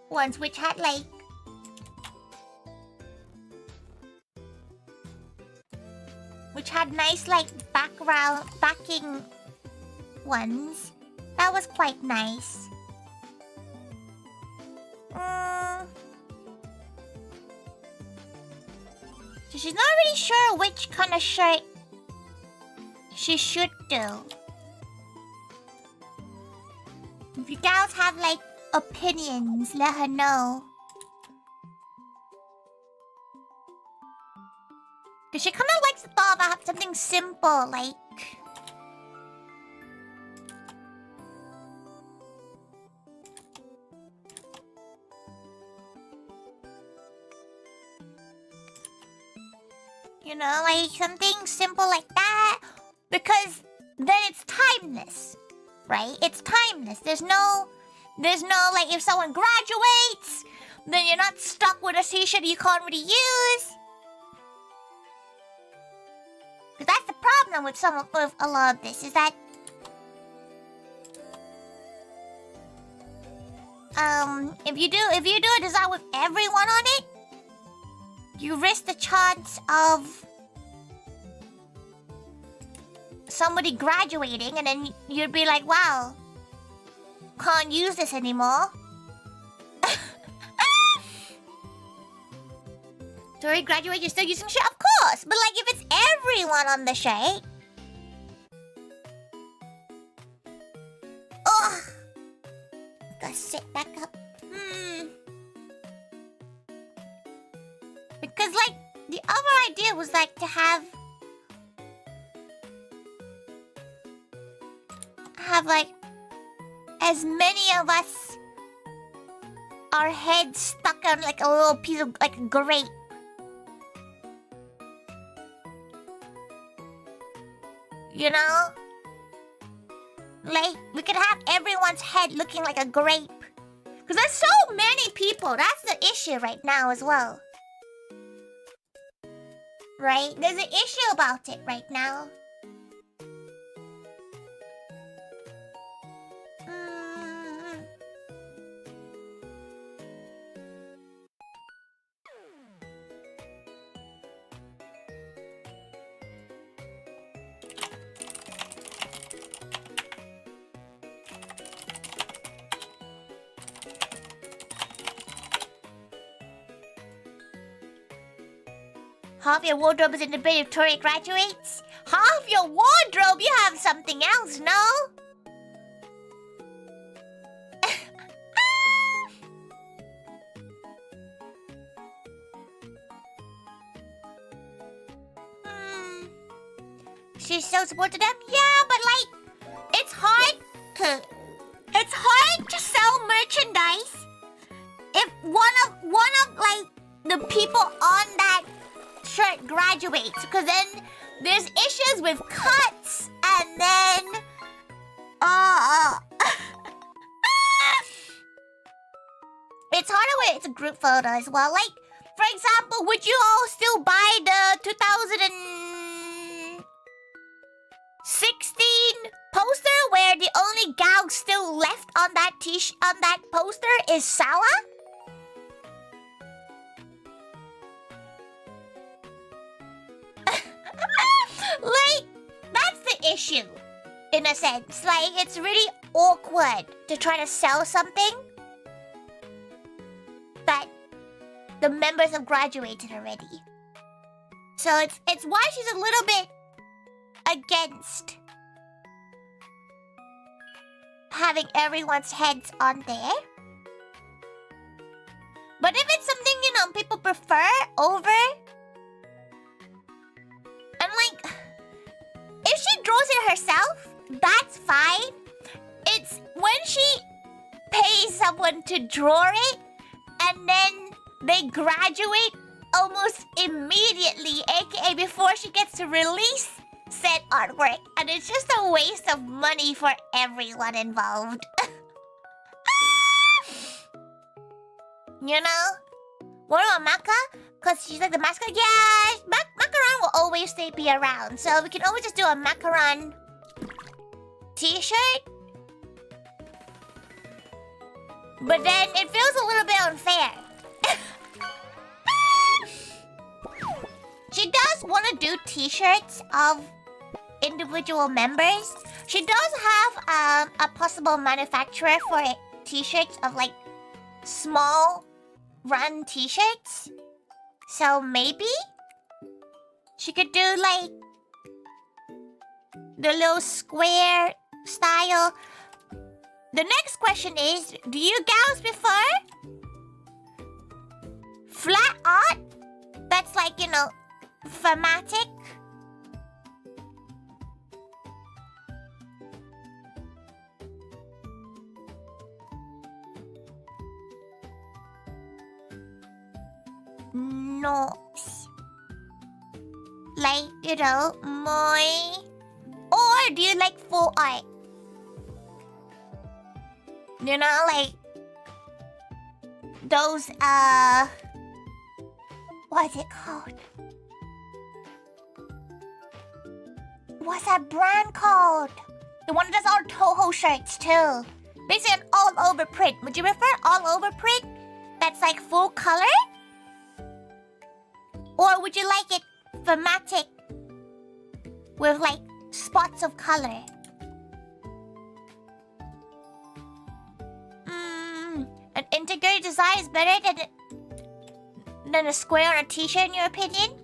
ones, which had like... Which had nice like backing ones. That was quite nice. So she's not really sure which kind of shirt she should do. If you gals have like opinions, let her know. Cause she kind of likes the thought of something simple, like... You know, like something simple like that. Because then it's timeless, right? It's timeless. There's no, like, if someone graduates, then you're not stuck with a t-shirt you can't really use. Because that's the problem with a lot of this, is that... If you do a design with everyone on it, you risk the chance of somebody graduating, and then you'd be like, wow, can't use this anymore. Tori, graduate, you're still using shit? Of course, but like if it's everyone on the shirt. Ugh. Gotta sit back up. Because like, the other idea was like to have like as many of us, our heads stuck on like a little piece of like a grape. You know? Like, we could have everyone's head looking like a grape. Because there's so many people. That's the issue right now as well. Right? There's an issue about it right now. Half your wardrobe is in the bed if Tori graduates? Half your wardrobe? You have something else, no? She's so supportive of them? Yeah, but like, it's hard to sell merchandise if one of like the people on that shirt graduates, because then there's issues with cuts, and then it's harder when it's a group photo as well. Like, for example, would you all still buy the 2016 poster where the only gal still left on that poster is Sawa? Like, that's the issue, in a sense. Like, it's really awkward to try to sell something that the members have graduated already. So it's why she's a little bit against having everyone's heads on there. But if it's something, you know, people prefer over... And like, if she draws it herself, that's fine. It's when she pay someone to draw it, and then they graduate almost immediately, aka before she gets to release said artwork, and it's just a waste of money for everyone involved. You know? What about Maka? Because she's like the mascot? Yeah, Macaron will always be around, so we can always just do a Macaron t-shirt. But then it feels a little bit unfair. She does want to do t-shirts of individual members. She does have a possible manufacturer for t-shirts of like small run t-shirts. So maybe she could do like the little square style. The next question is, do you gals prefer flat art that's like, you know, thematic? No. Like, you know, more... Or do you like full art? You know, like... Those, what's it called? What's that brand called? The one that does all Toho shirts, too. Basically an all-over print. Would you prefer all-over print that's like full color? Or would you like it thematic with like spots of color? An integrated design is better than a square on a t-shirt in your opinion?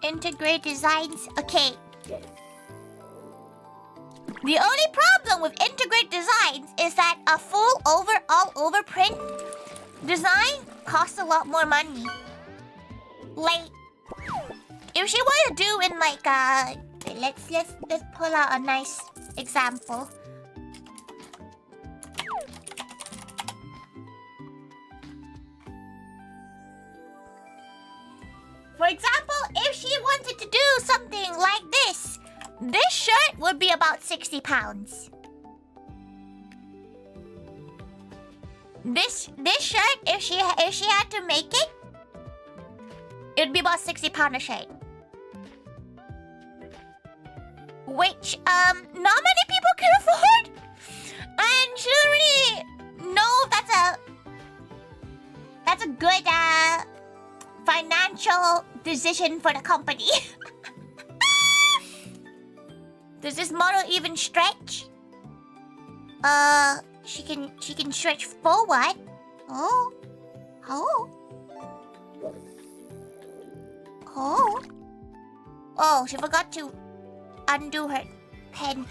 Integrate designs. Okay. The only problem with integrate designs is that a full all-over print design costs a lot more money. Like, if she wanted to do in like let's pull out a nice example. For example, if she wanted to do something like this shirt would be about 60 pounds. This shirt, if she had to make it, it'd be about 60 pound a shirt. Which not many people can afford. And she doesn't really know if that's a good financial decision for the company. Does this model even stretch? She can stretch forward. Oh. Oh, she forgot to undo her pen.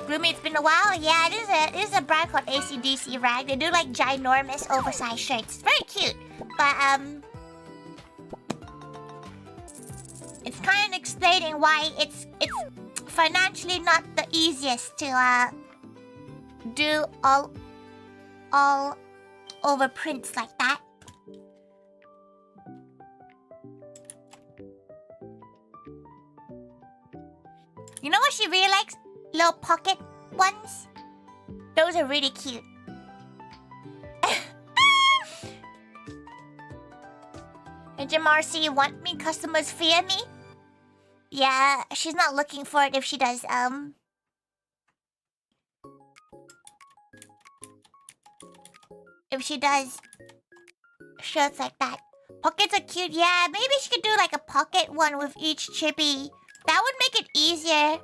Gloomy, it's been a while. Yeah, it is a brand called AC/DC Rag. They do like ginormous oversized shirts. It's very cute. But it's kind of explaining why it's financially not the easiest to do all over prints like that. You know what she really likes? Little pocket ones. Those are really cute. And Jamarcy, want me? Customers fear me? Yeah, she's not looking for it if she does, if she does shirts like that. Pockets are cute. Yeah, maybe she could do like a pocket one with each chibi. That would make it easier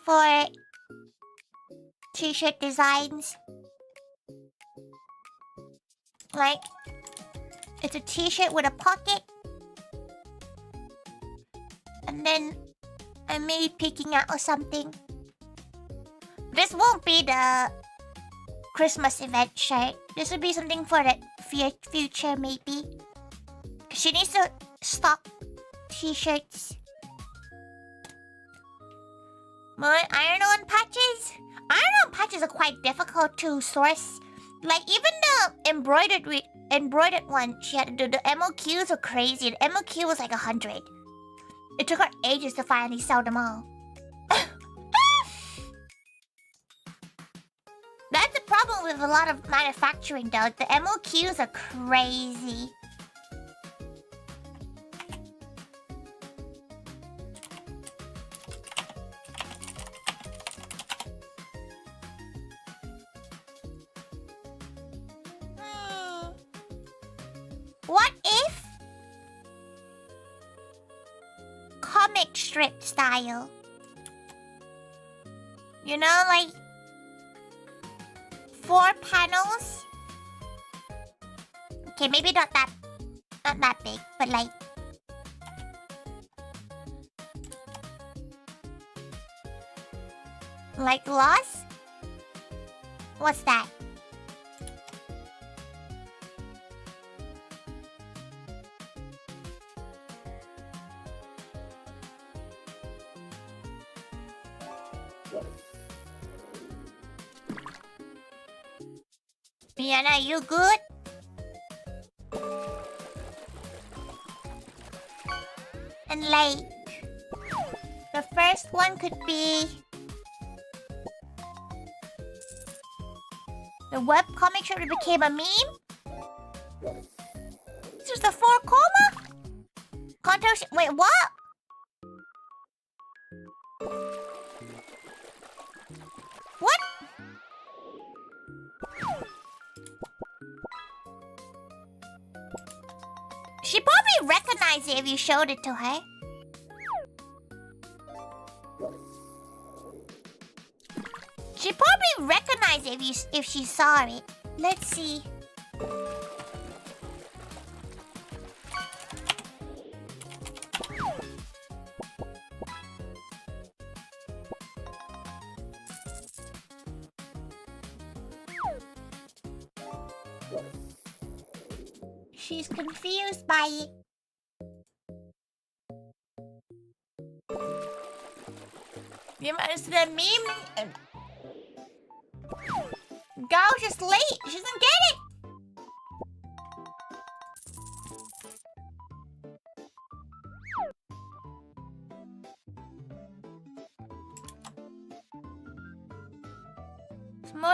for t-shirt designs. Like, it's a t-shirt with a pocket. And then I'm maybe peeking out or something. This won't be the Christmas event shirt. This would be something for the future, maybe. She needs to stock t-shirts. More iron-on patches? Iron-on patches are quite difficult to source. Like, even the embroidered one she had to do, the MOQs are crazy. The MOQ was like 100. It took her ages to finally sell them all. That's the problem with a lot of manufacturing, though. The MOQs are crazy. What if comic strip style? You know, like 4 panels? Okay, maybe not that big, but like gloss? What's that? Miana, you good? And like, the first one could be the webcomic show that became a meme. This is the 4 coma? Wait, what? What? She probably recognized it if you showed it to her. She probably recognized it if she saw it. Let's see. She's confused by it. You managed to the meme. Gal's just late. She doesn't get it.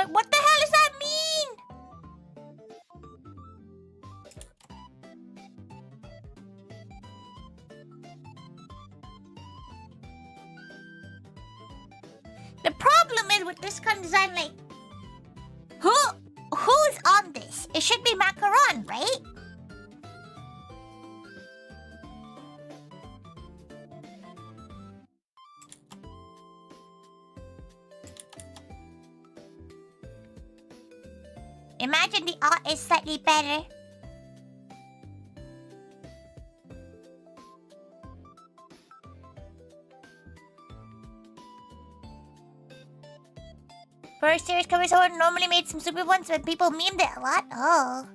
What the hell does that mean? The problem is with this kind of design, like, who's on this? It should be macaron, right? Imagine the art is slightly better. First series covers over normally made some stupid ones when people memed it a lot. Oh.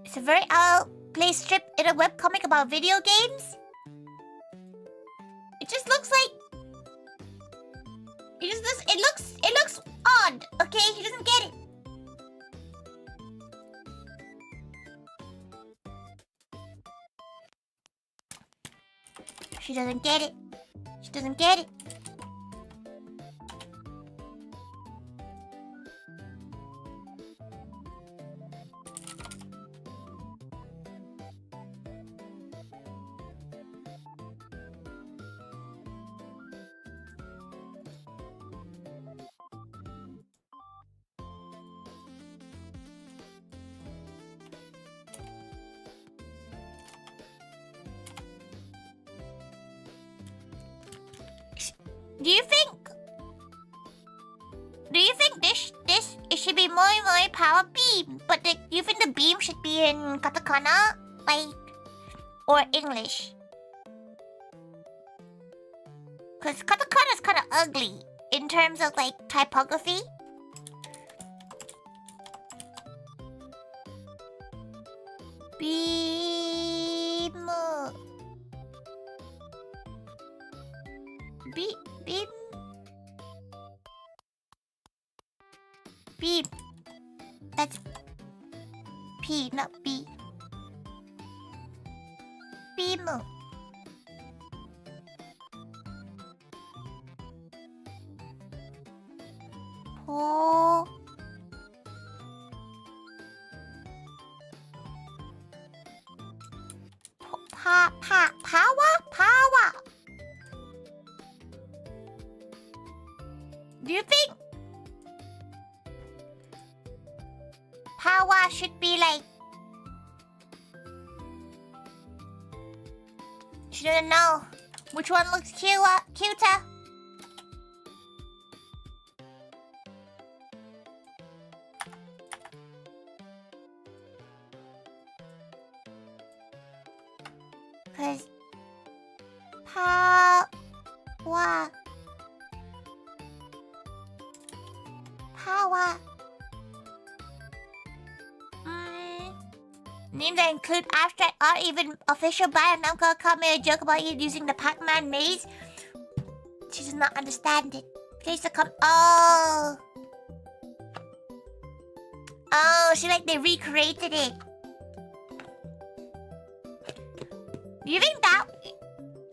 It's a very outplaced strip in a webcomic about video games. It just looks like... It looks odd, okay? He doesn't get it. She doesn't get it. She doesn't get it. Do you think it should be more power beam? But do you think the beam should be in katakana, like, or English? Cause katakana is kind of ugly. in terms of like typography. Beam. Beam. Beam. That's P, not B. Beam. Po. Power. Do you think power should be like? Shouldn't know which one looks cuter. Cause power. Names that include abstract art, even official bio Namco caught me a joke about you using the Pac-Man maze. She does not understand it. Please to come. Oh, she like they recreated it. Do you think that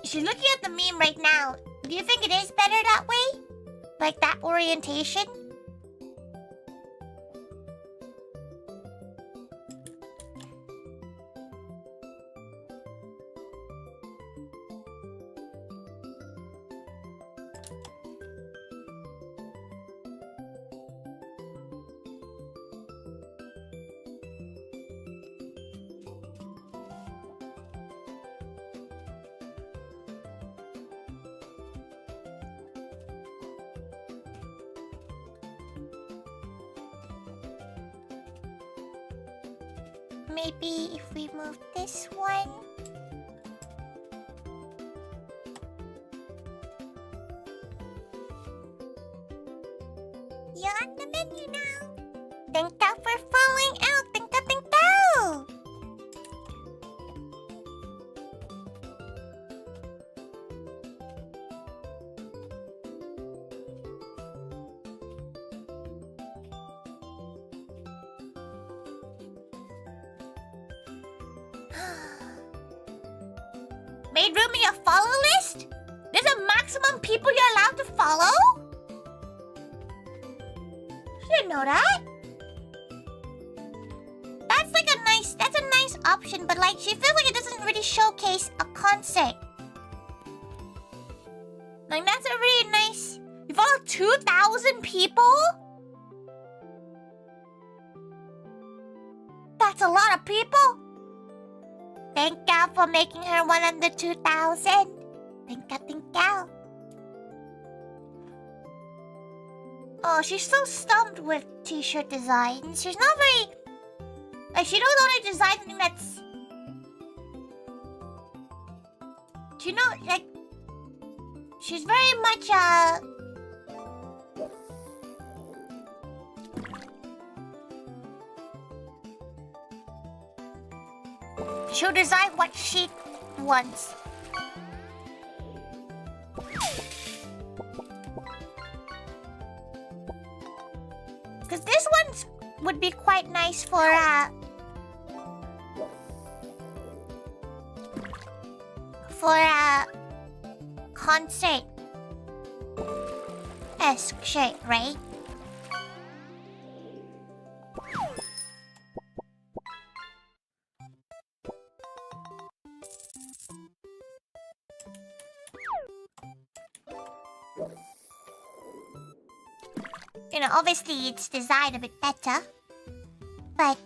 she's looking at the meme right now? Do you think it is better that way? Like that orientation? Maybe if we move this one. You're on the menu now. Thank you for following out. Thank you. Made room in your follow list? There's a maximum people you're allowed to follow? Didn't know that. That's a nice option, but like she feels like it doesn't really showcase a concert. Like that's a really nice. You follow 2,000 people? That's a lot of people. Thank you for making her one under 2,000. Thank you. Oh, she's so stumped with t-shirt designs. She's not very... Like, she don't only design something that's... You know, like... She's very much, she'll design what she wants. Because this one would be quite nice for concert-esque shape, right? You know, obviously it's designed a bit better, but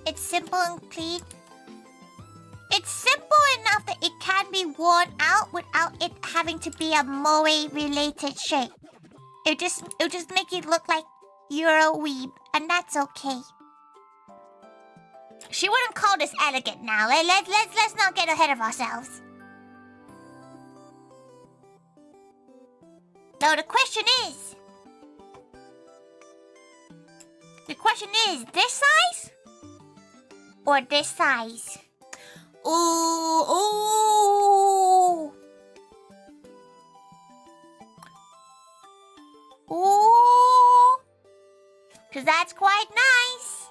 It's simple and clean. It's simple enough that it can be worn out without it having to be a moe-related shape. It'll just make it look like you're a weeb, and that's okay. She wouldn't call this elegant now. Let's not get ahead of ourselves. No, the question is, this size or this size? Ooh, ooh. Ooh. 'Cause that's quite nice.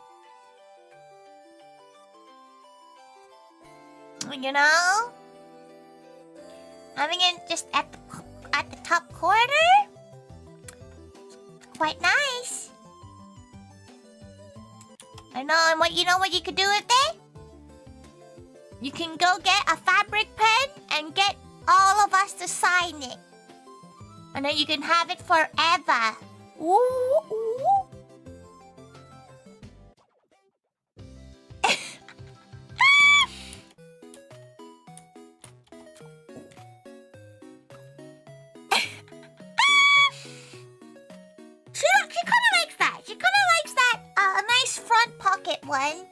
You know? Having it just at the top corner? Quite nice. I know, and you know what you could do with it? You can go get a fabric pen and get all of us to sign it. And then you can have it forever. Ooh, ooh. She kind of likes that. She kind of likes that nice front pocket one.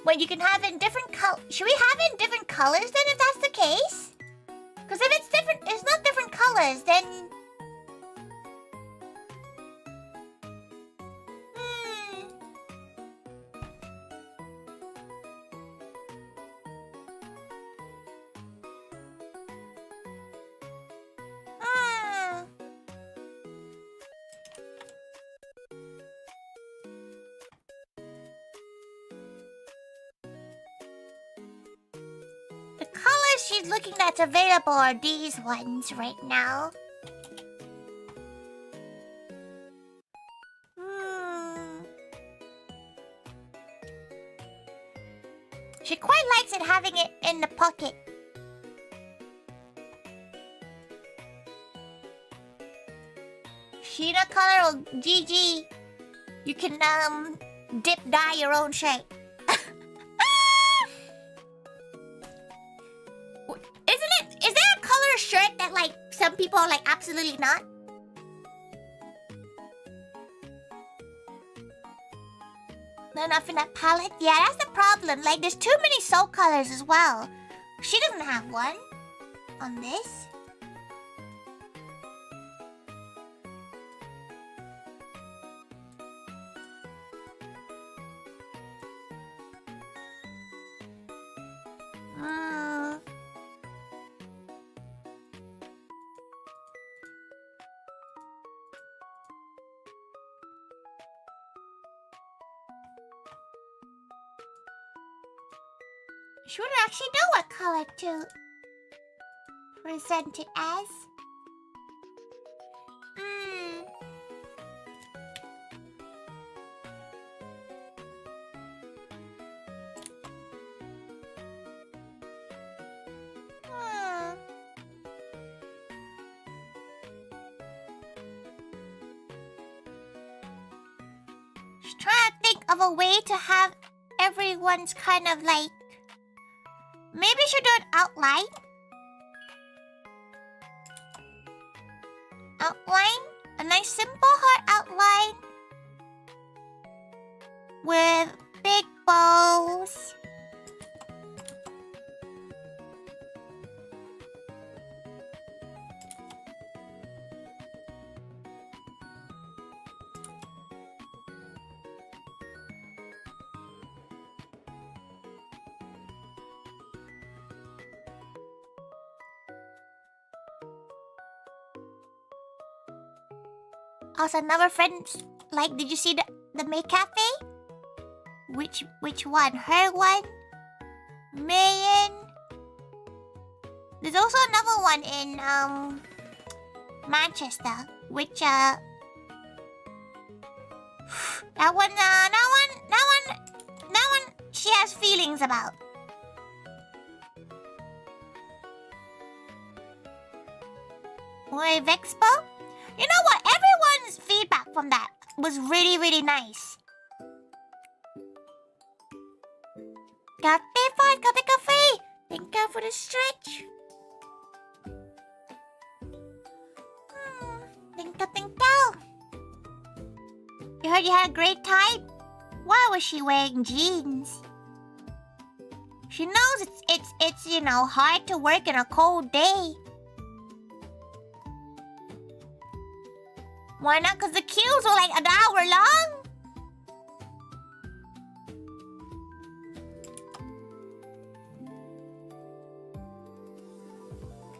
Where you can have it in different colors. Should we have it in different colors then if that's the case? Because if it's not different colors, then... The colors she's looking at's available are these ones right now. She quite likes it having it in the pocket. Sheena color or GG. You can dye your own shape. Is there a color shirt that like some people are like absolutely not? Not enough in that palette? Yeah, that's the problem. Like there's too many soul colors as well. She doesn't have one on this. She wouldn't actually know what color to present it as. She's trying to think of a way to have everyone's kind of like... Maybe we should do an outline. Outline? A nice simple heart outline. With big bows. Also, another friend, like, did you see the May Cafe? Which one? Her one? Mayan? There's also another one in, Manchester, which, that one, she has feelings about. Oi, Vexpo? You know what? Everyone's feedback from that was really, really nice. to stretch. Think. You heard you had a great time? Why was she wearing jeans? She knows it's you know, hard to work in a cold day. Why not? Because the queues were like an hour long.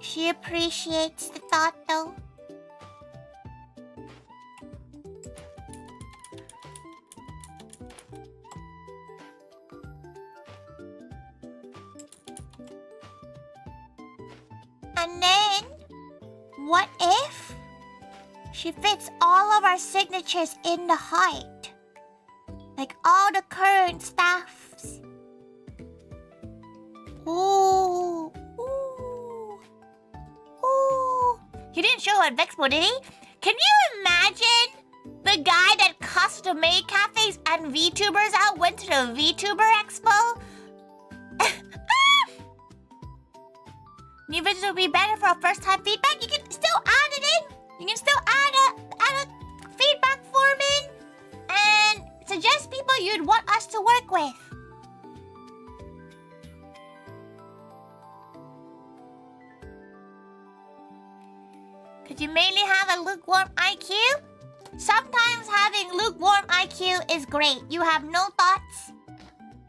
She appreciates the thought, though. And then, what if she fits all of our signatures in the heart? Like all the current staffs. Ooh. He didn't show her at Vexpo, did he? Can you imagine the guy that custom made cafes and VTubers out went to the Vtuber Expo? New videos will be better for a first-time feedback. You can still add it in. You can still add a feedback form in and suggest people you'd want us to work with. Could you mainly have a lukewarm IQ? Sometimes having lukewarm IQ is great. You have no thoughts.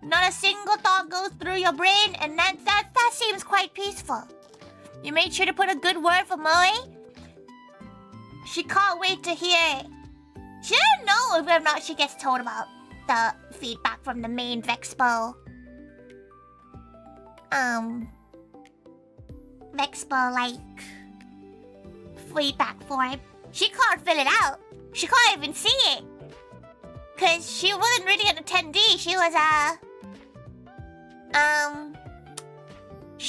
Not a single thought goes through your brain, and that seems quite peaceful. You made sure to put a good word for Moe. She can't wait to hear it. She doesn't know if or not she gets told about the feedback from the main Vexpo. Vexpo, like, feedback form. She can't fill it out. She can't even see it. Cause she wasn't really an attendee. She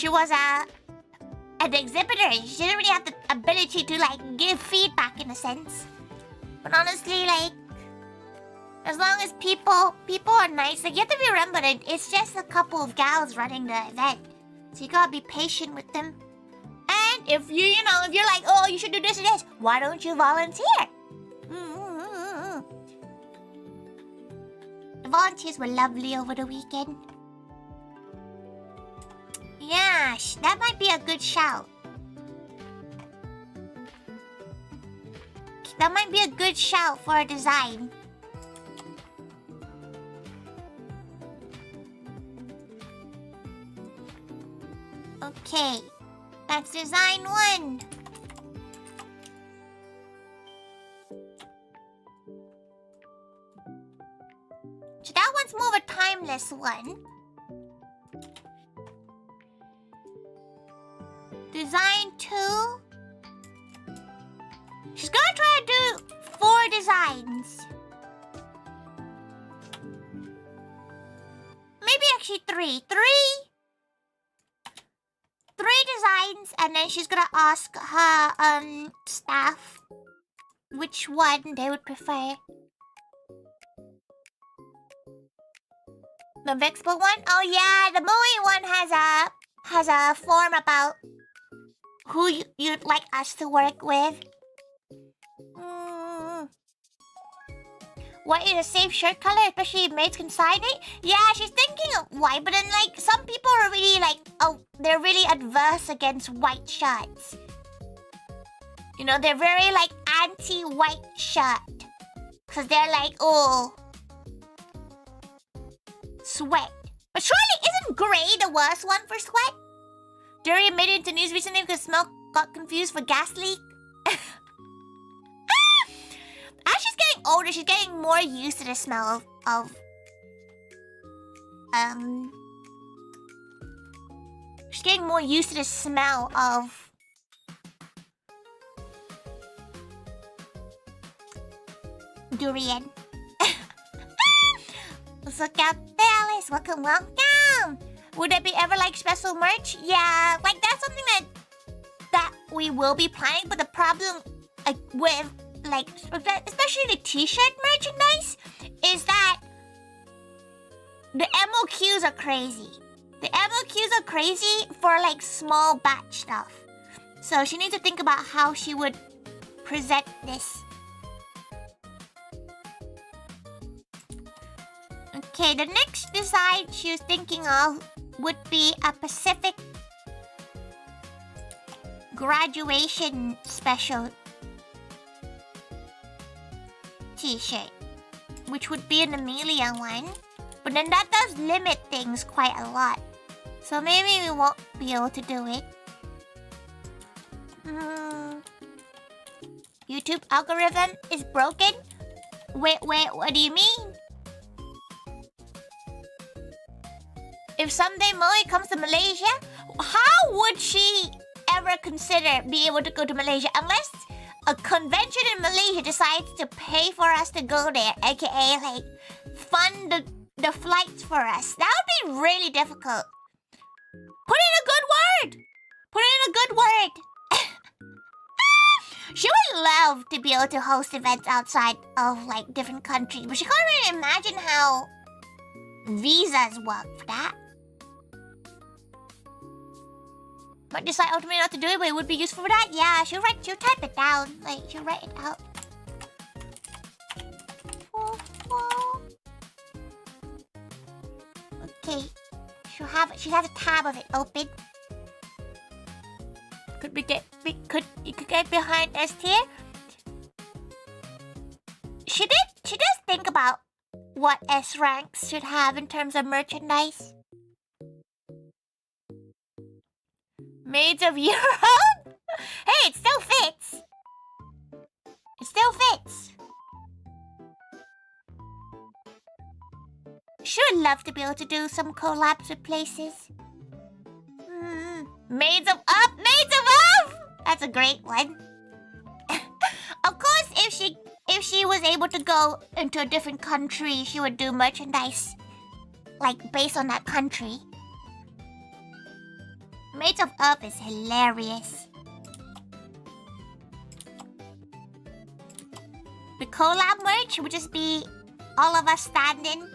was an exhibitor. She didn't really have the ability to like give feedback in a sense. But honestly, like, as long as people are nice, like you have to remember that it's just a couple of gals running the event, so you gotta be patient with them. And if you know, if you're like, oh, you should do this and this, why don't you volunteer? The volunteers were lovely over the weekend. Yeah, that might be a good shout. That might be a good shout for a design. Okay, that's design 1. So that one's more of a timeless one. Design 2. She's gonna try to do 4 designs. Maybe actually 3. 3 designs, and then she's gonna ask her staff which one they would prefer. The Vexpo one? Oh yeah, the Moe one has a form about who you'd like us to work with. What is a safe shirt color, especially if mates can sign it? Yeah, she's thinking of white, but then like some people are really like, oh, they're really adverse against white shirts. You know, they're very like anti-white shirt. Cause they're like, oh, sweat. But surely isn't gray the worst one for sweat? Tori made it into news recently because Smoke got confused for gas leak. As she's getting older, she's getting more used to the smell of she's getting more used to the smell of durian. Let's look out there, Alice. Welcome. Would there be ever like special merch? Yeah, like that's something that we will be planning, but the problem with like, especially the t-shirt merchandise, is that the MOQs are crazy. The MOQs are crazy for like small batch stuff. So she needs to think about how she would present this. Okay, the next design she was thinking of would be a Pacific graduation special t-shirt, which would be an Amelia one. But then that does limit things quite a lot. So maybe we won't be able to do it. YouTube algorithm is broken? Wait, what do you mean? If someday Moe comes to Malaysia, how would she ever consider being able to go to Malaysia unless a convention in Malaysia decides to pay for us to go there, aka like fund the flights for us? That would be really difficult. Put in a good word! Put in a good word! She would love to be able to host events outside of like different countries, but she can't really imagine how visas work for that. Might decide ultimately not to do it, but it would be useful for that. Yeah, she'll type it down. Like, she'll write it out. Okay. She has a tab of it open. You could get behind S tier. She does think about what S ranks should have in terms of merchandise. Maids of Europe? Hey, it still fits. It still fits. She would love to be able to do some collabs with places. Maids of Up! Maids of Up! That's a great one. Of course, if she was able to go into a different country, she would do merchandise like based on that country. Maids of Up is hilarious. The collab merch would just be all of us standing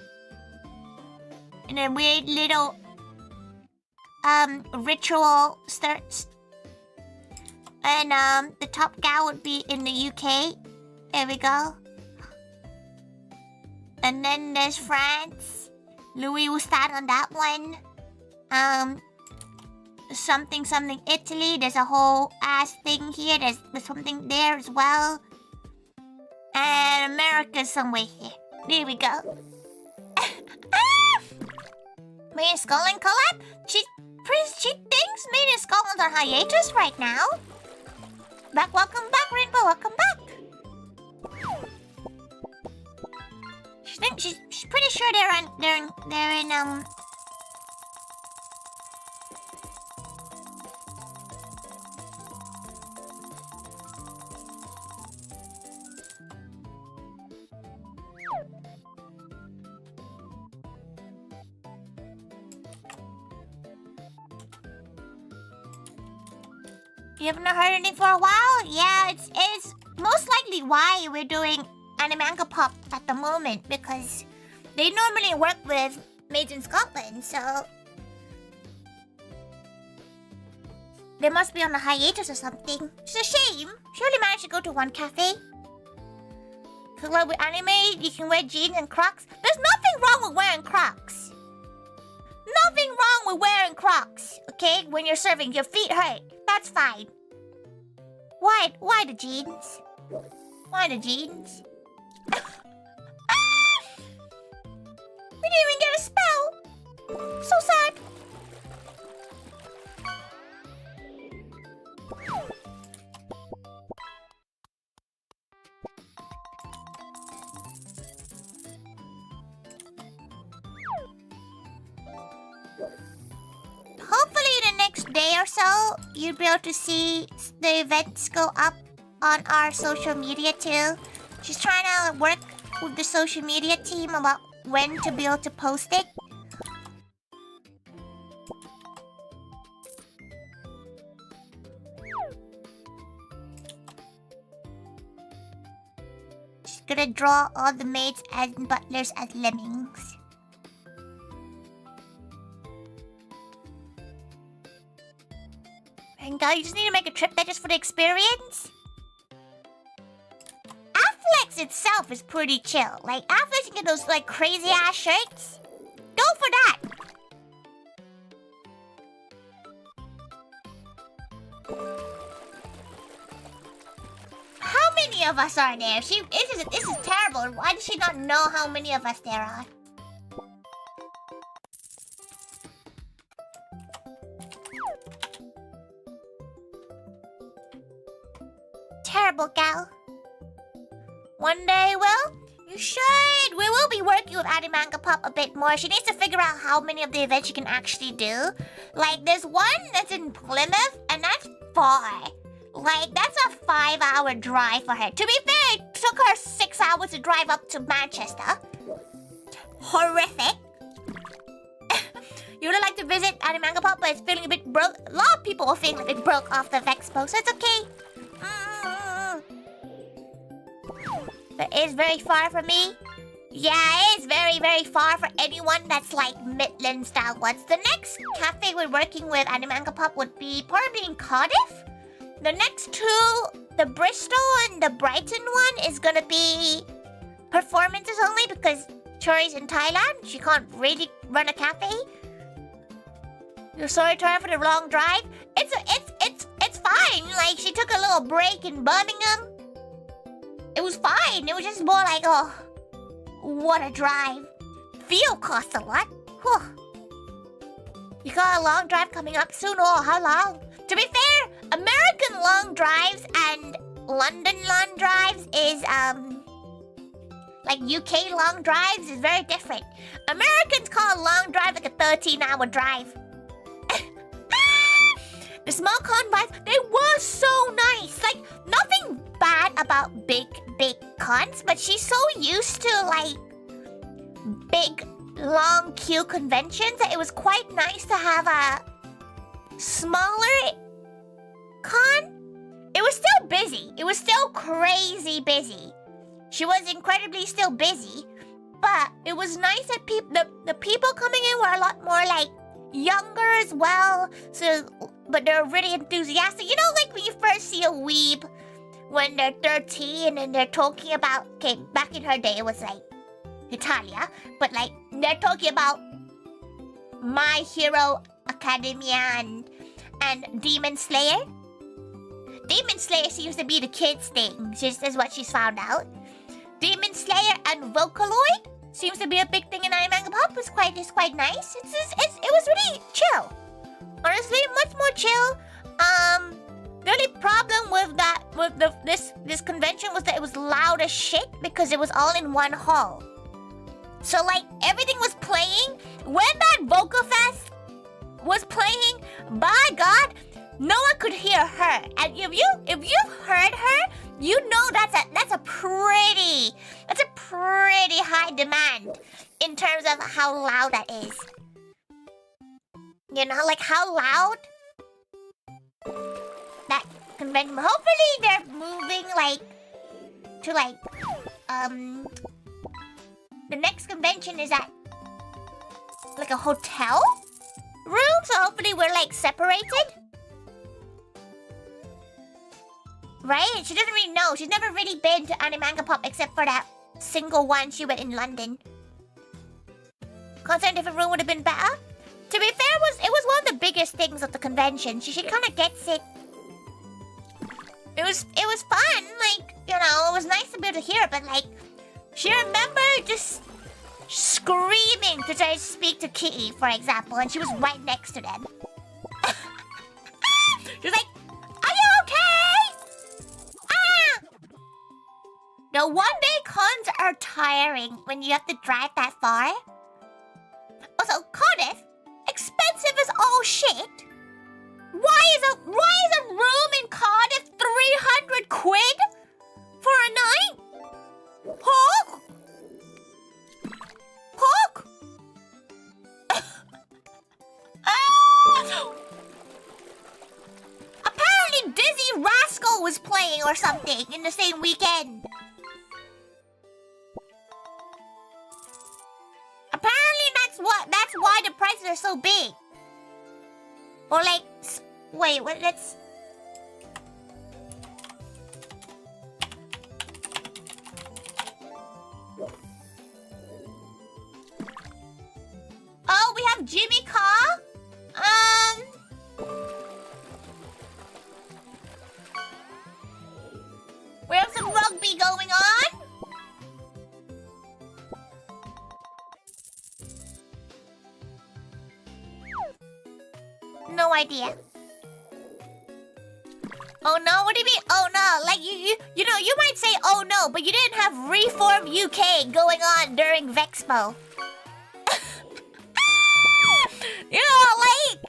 in a weird little ritual skirts. And the top gal would be in the UK. There we go. And then there's France. Louis will stand on that one. Something Italy. There's a whole ass thing here. There's something there as well. And America's somewhere here. There we go. Made in Scotland collab? She thinks Made in Scotland's on hiatus right now. Welcome back, Rainbow. Welcome back. She's pretty sure they're in You haven't heard anything for a while? Yeah, it's most likely why we're doing Animanga Pop at the moment, because they normally work with Made in Scotland, so they must be on a hiatus or something. It's a shame. She only managed to go to one cafe. Collab with anime, you can wear jeans and Crocs. There's nothing wrong with wearing Crocs. Nothing wrong with wearing Crocs, okay? When you're serving, your feet hurt. That's fine. Why the jeans? Why the jeans? We didn't even get a spell. So sad. Hopefully the next day or so, you'll be able to see the events go up on our social media too. She's trying to work with the social media team about when to be able to post it. She's gonna draw all the maids and butlers as lemmings. boring, girl. You just need to make a trip there just for the experience. Afflex itself is pretty chill. Like, Afflex can get those, like, crazy-ass shirts. Go for that. How many of us are there? This is terrible. Why does she not know how many of us there are? Terrible gal. One day, Will, you should. We will be working with Manga Pop a bit more. She needs to figure out how many of the events she can actually do. Like, there's one that's in Plymouth, and that's far. Like, that's a 5-hour drive for her. To be fair, it took her 6 hours to drive up to Manchester. Horrific. You would like to visit Manga Pop, but it's feeling a bit broke. A lot of people are feeling a bit broke off the Vexpo, so it's okay. But it is very far from me. Yeah, it is very, very far for anyone that's like Midland style ones. The next cafe we're working with Manga Pop would be probably in Cardiff. The next two, the Bristol and the Brighton one, is gonna be performances only because Tori's in Thailand. She can't really run a cafe. You're sorry, Tori, for the long drive. It's fine. Like, she took a little break in Birmingham. It was fine. It was just more like, oh, what a drive. Fuel costs a lot. Whew. You got a long drive coming up soon. Oh, how long? To be fair, American long drives and London long drives is, like UK long drives is very different. Americans call a long drive like a 13-hour drive. The small cons, they were so nice. Like, nothing bad about big cons, but she's so used to, like, big, long queue conventions that it was quite nice to have a smaller con. It was still busy. It was still crazy busy. She was incredibly still busy, but it was nice that the people coming in were a lot more, like, younger as well, so but they're really enthusiastic. You know, like when you first see a weeb when they're 13 and they're talking about, okay, back in her day it was like Italia, but like they're talking about My Hero Academia and Demon Slayer. Demon Slayer seems to be the kids' thing, just as what she's found out. Demon Slayer and Vocaloid seems to be a big thing in Manga Pop. It's quite nice. It was really chill. Honestly, much more chill. The only problem with this convention was that it was loud as shit because it was all in one hall. So like everything was playing. When that Vocal Fest was playing, by God, no one could hear her. And if you've heard her, you know that's a pretty high demand in terms of how loud that is. You know, like how loud that convention. Hopefully they're moving like to like the next convention is at like a hotel room, so hopefully we're like separated. Right? She doesn't really know. She's never really been to Manga Pop except for that single one she went in London. Concert in a different room would have been better. To be fair, it was one of the biggest things of the convention. She kind of gets it. It was fun. Like, you know, it was nice to be able to hear it, but like, she remembered just screaming to try to speak to Kitty, for example, and she was right next to them. She was like, "Are you okay?" No, one-day cons are tiring when you have to drive that far. Also, Cardiff, expensive as all shit. Why is a room in Cardiff 300 quid for a night? Hawk? Hawk? Apparently Dizzy Rascal was playing or something in the same weekend. Apparently that's why the prices are so big. Or like Wait, what? Let's... Oh, we have Jimmy Carr? We have some rugby going on? No idea. Oh no, what do you mean? Oh no, like you know, you might say oh no, but you didn't have Reform UK going on during Vexpo. You know, like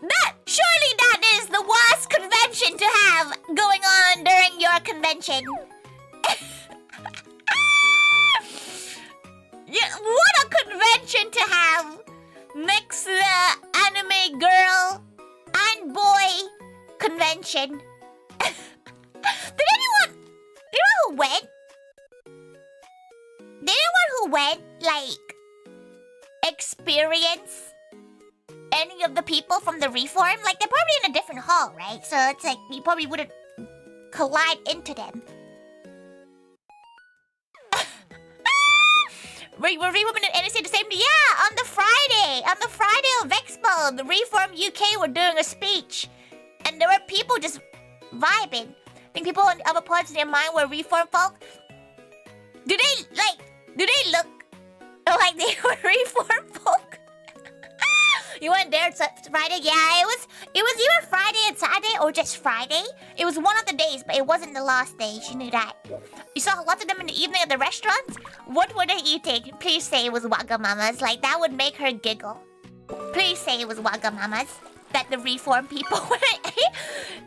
that. Surely that is the worst convention to have going on during your convention. Yeah, what a convention to have next to the anime girl and boy convention. Did anyone? You know who went? Did anyone who went like experience any of the people from the Reform? Like they're probably in a different hall, right? So it's like you probably wouldn't collide into them. Were Reform and NSC the same day? Yeah, on the Friday of Expo, the Reform UK were doing a speech. And there were people just vibing. I think people in other parts of their mind were Reform folk. Do they look like they were Reform folk? You went there Friday? Yeah, it was either Friday and Saturday or just Friday. It was one of the days, but it wasn't the last day. She knew that. You saw lots of them in the evening at the restaurants. What were they eating? Please say it was Wagamamas. Like, that would make her giggle. Please say it was Wagamamas that the Reform people went.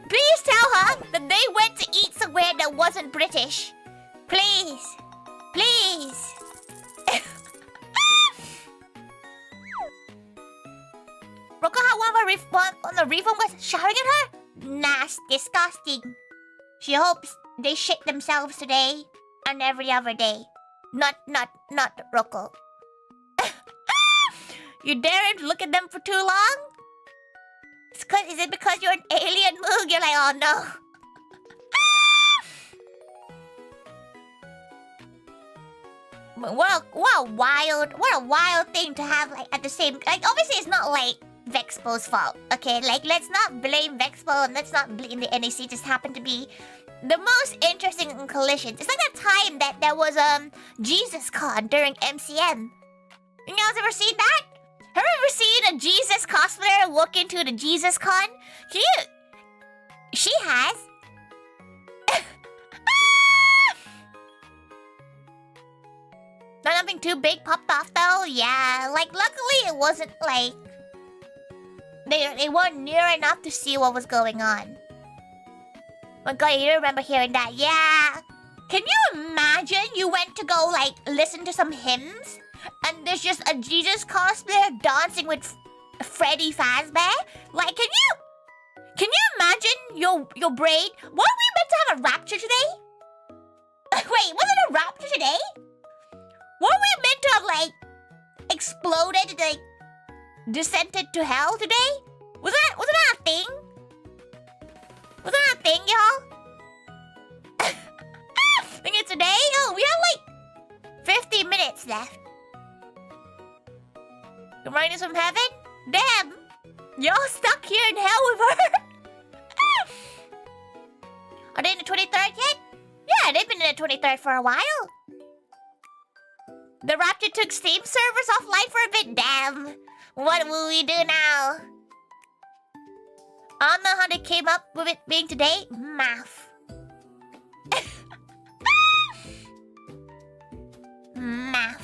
Please tell her that they went to eat somewhere that wasn't British. Please. Please. Rocco had one on the Reform was shouting at her? Nasty, disgusting. She hopes they shit themselves today and every other day. Not Rocco. You daren't look at them for too long? Is it because you're an alien moog? You're like, oh no. What a wild thing to have like at the same, like obviously it's not like Vexpo's fault, okay? Like let's not blame Vexpo and let's not blame the NEC. Just happened to be the most interesting collisions. It's like that time that there was Jesus Con during MCM. You guys ever seen that? Have you ever seen a Jesus cosplayer walk into the Jesus Con? She has. Nothing too big popped off though. Yeah, like luckily it wasn't like they weren't near enough to see what was going on. Oh god, you remember hearing that? Yeah. Can you imagine you went to go like listen to some hymns and there's just a Jesus cosplayer dancing with Freddy Fazbear? Like, can you imagine your brain? Weren't we meant to have a rapture today? Wait, was it a rapture today? Weren't we meant to have like exploded, like descended to hell today? Wasn't that a thing? Wasn't that a thing, y'all? Think it's today? Oh, we have like 50 minutes left. The rain is from heaven? Damn! Y'all stuck here in hell with her? Are they in the 23rd yet? Yeah, they've been in the 23rd for a while. The Rapture took Steam servers offline for a bit. Damn. What will we do now? I don't know how they came up with it being today. Math. Math.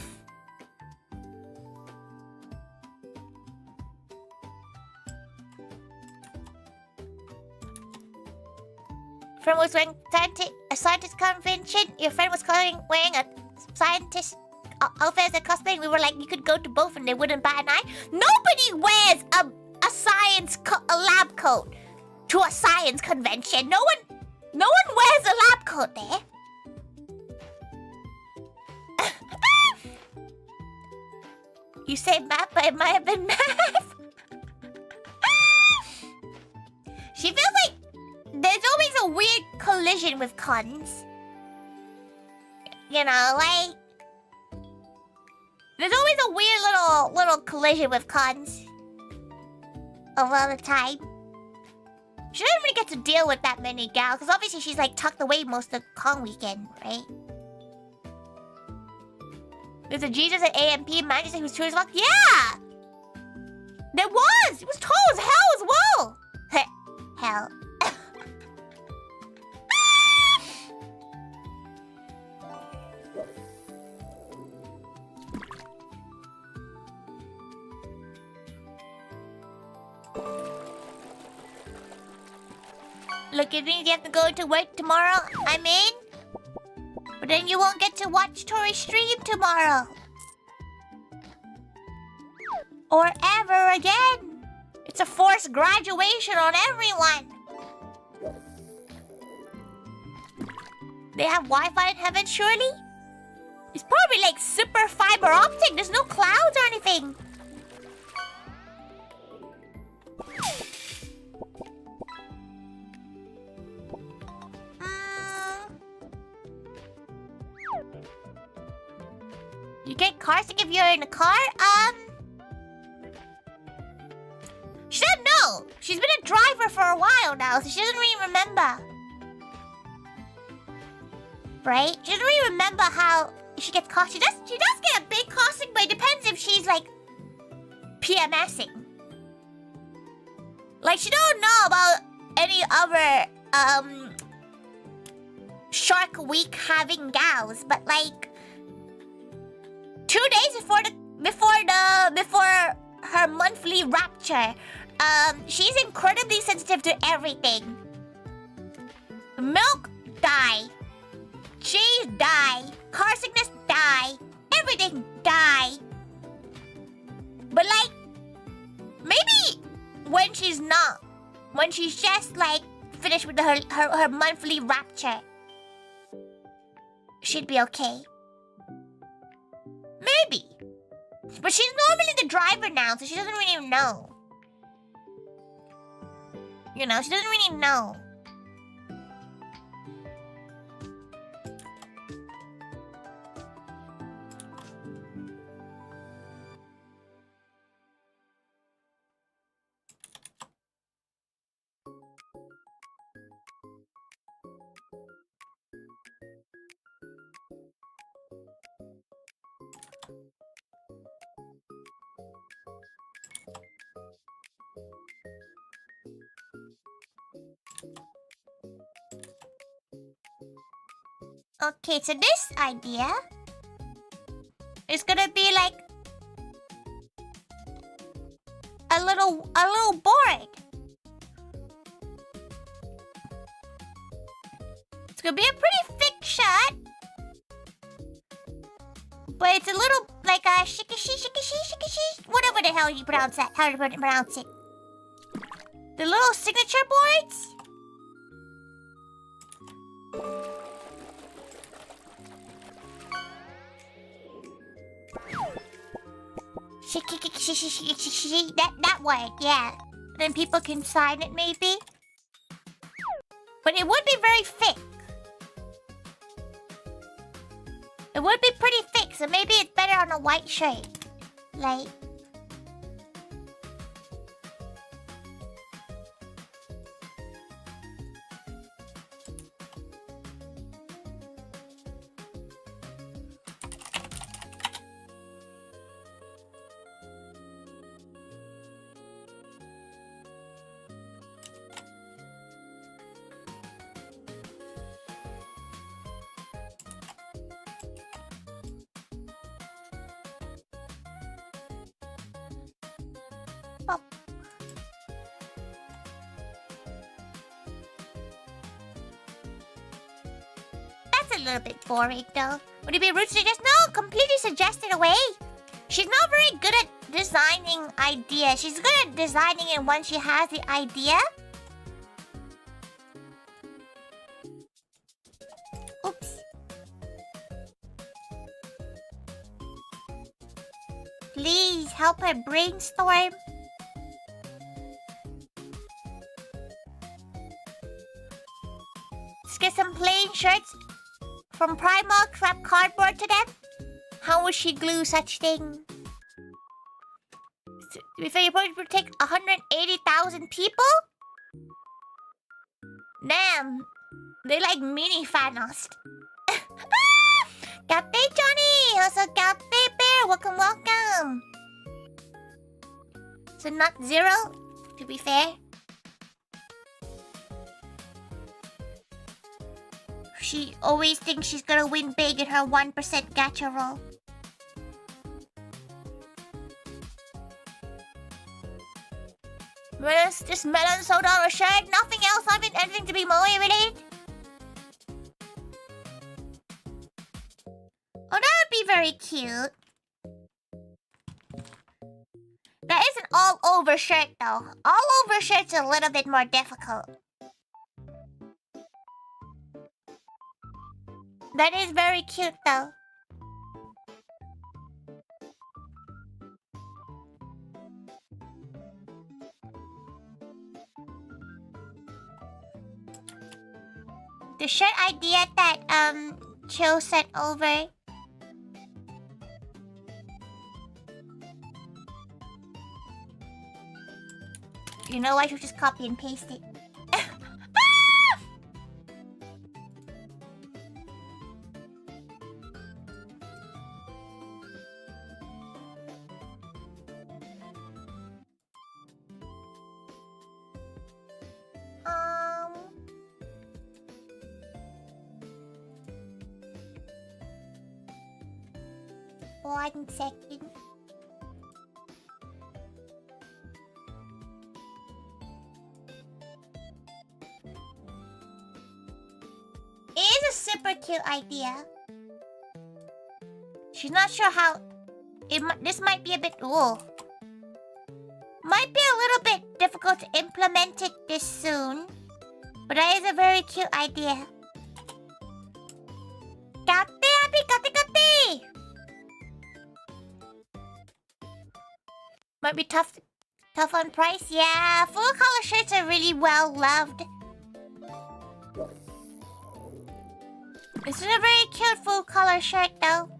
Friend was wearing a scientist convention. Your friend was wearing a scientist outfit as a cosplay. We were like, you could go to both and they wouldn't bat an eye. Nobody wears a science lab coat to a science convention. No one wears a lab coat there. You say math, but it might have been math. She feels like there's always a weird collision with cons. You know, like there's always a weird little collision with cons. All the time. She doesn't really get to deal with that many gals, because obviously she's like tucked away most of con weekend, right? There's a Jesus at AMP Manchester who's 2 years old. Yeah! There was! It was tall as hell as well! Hell. Look, it means you have to go to work tomorrow. I'm in. But then you won't get to watch Tori stream tomorrow. Or ever again. It's a forced graduation on everyone. They have Wi-Fi in heaven, surely? It's probably like super fiber optic. There's no clouds or anything. You get car sick if you're in a car? She said no. She's been a driver for a while now, so she doesn't really remember. Right? She doesn't really remember how she gets car sick. She does get a big car sick, but it depends if she's like PMSing. Like she don't know about any other Shark Week having gals, but like 2 days before her monthly rapture, she's incredibly sensitive to everything. Milk, die. Cheese, die. Car sickness, die. Everything, die. But like, maybe when she's not, when she's just like finished with her monthly rapture, she'd be okay. Maybe. But she's normally the driver now, so she doesn't really know. You know, she doesn't really know. Okay, so this idea is gonna be like a little board. It's gonna be a pretty thick shot, but it's a little like a shikishi, whatever the hell you pronounce that. How do you pronounce it? The little signature boards. That word, yeah. Then people can sign it, maybe. But it would be very thick. It would be pretty thick, so maybe it's better on a white shirt. Like... Oh. That's a little bit boring, though. Would it be rude to suggest? No, completely suggest it away. She's not very good at designing ideas. She's good at designing it once she has the idea. Oops. Please help her brainstorm. Let's get some plain shirts from Primark, wrap cardboard to them. How would she glue such thing? To be fair, you probably protect 180,000 people? Damn, they like mini Thanos. Gape Johnny! Also Gape Bear, welcome, welcome. So not zero, to be fair. She always thinks she's gonna win big in her 1% gacha roll. Just melon soda or shirt, nothing else, anything to be Moe related. Oh, that would be very cute. That is an all-over shirt, though. All-over shirt's a little bit more difficult. That is very cute, though. The shirt idea that, Chill sent over. You know, I should just copy and paste it. One second. It is a super cute idea. She's not sure how. This might be a bit. Ooh. Might be a little bit difficult to implement it this soon. But that is a very cute idea. Happy, happy. Might be tough on price. Yeah, full color shirts are really well loved. This is a very cute full color shirt, though.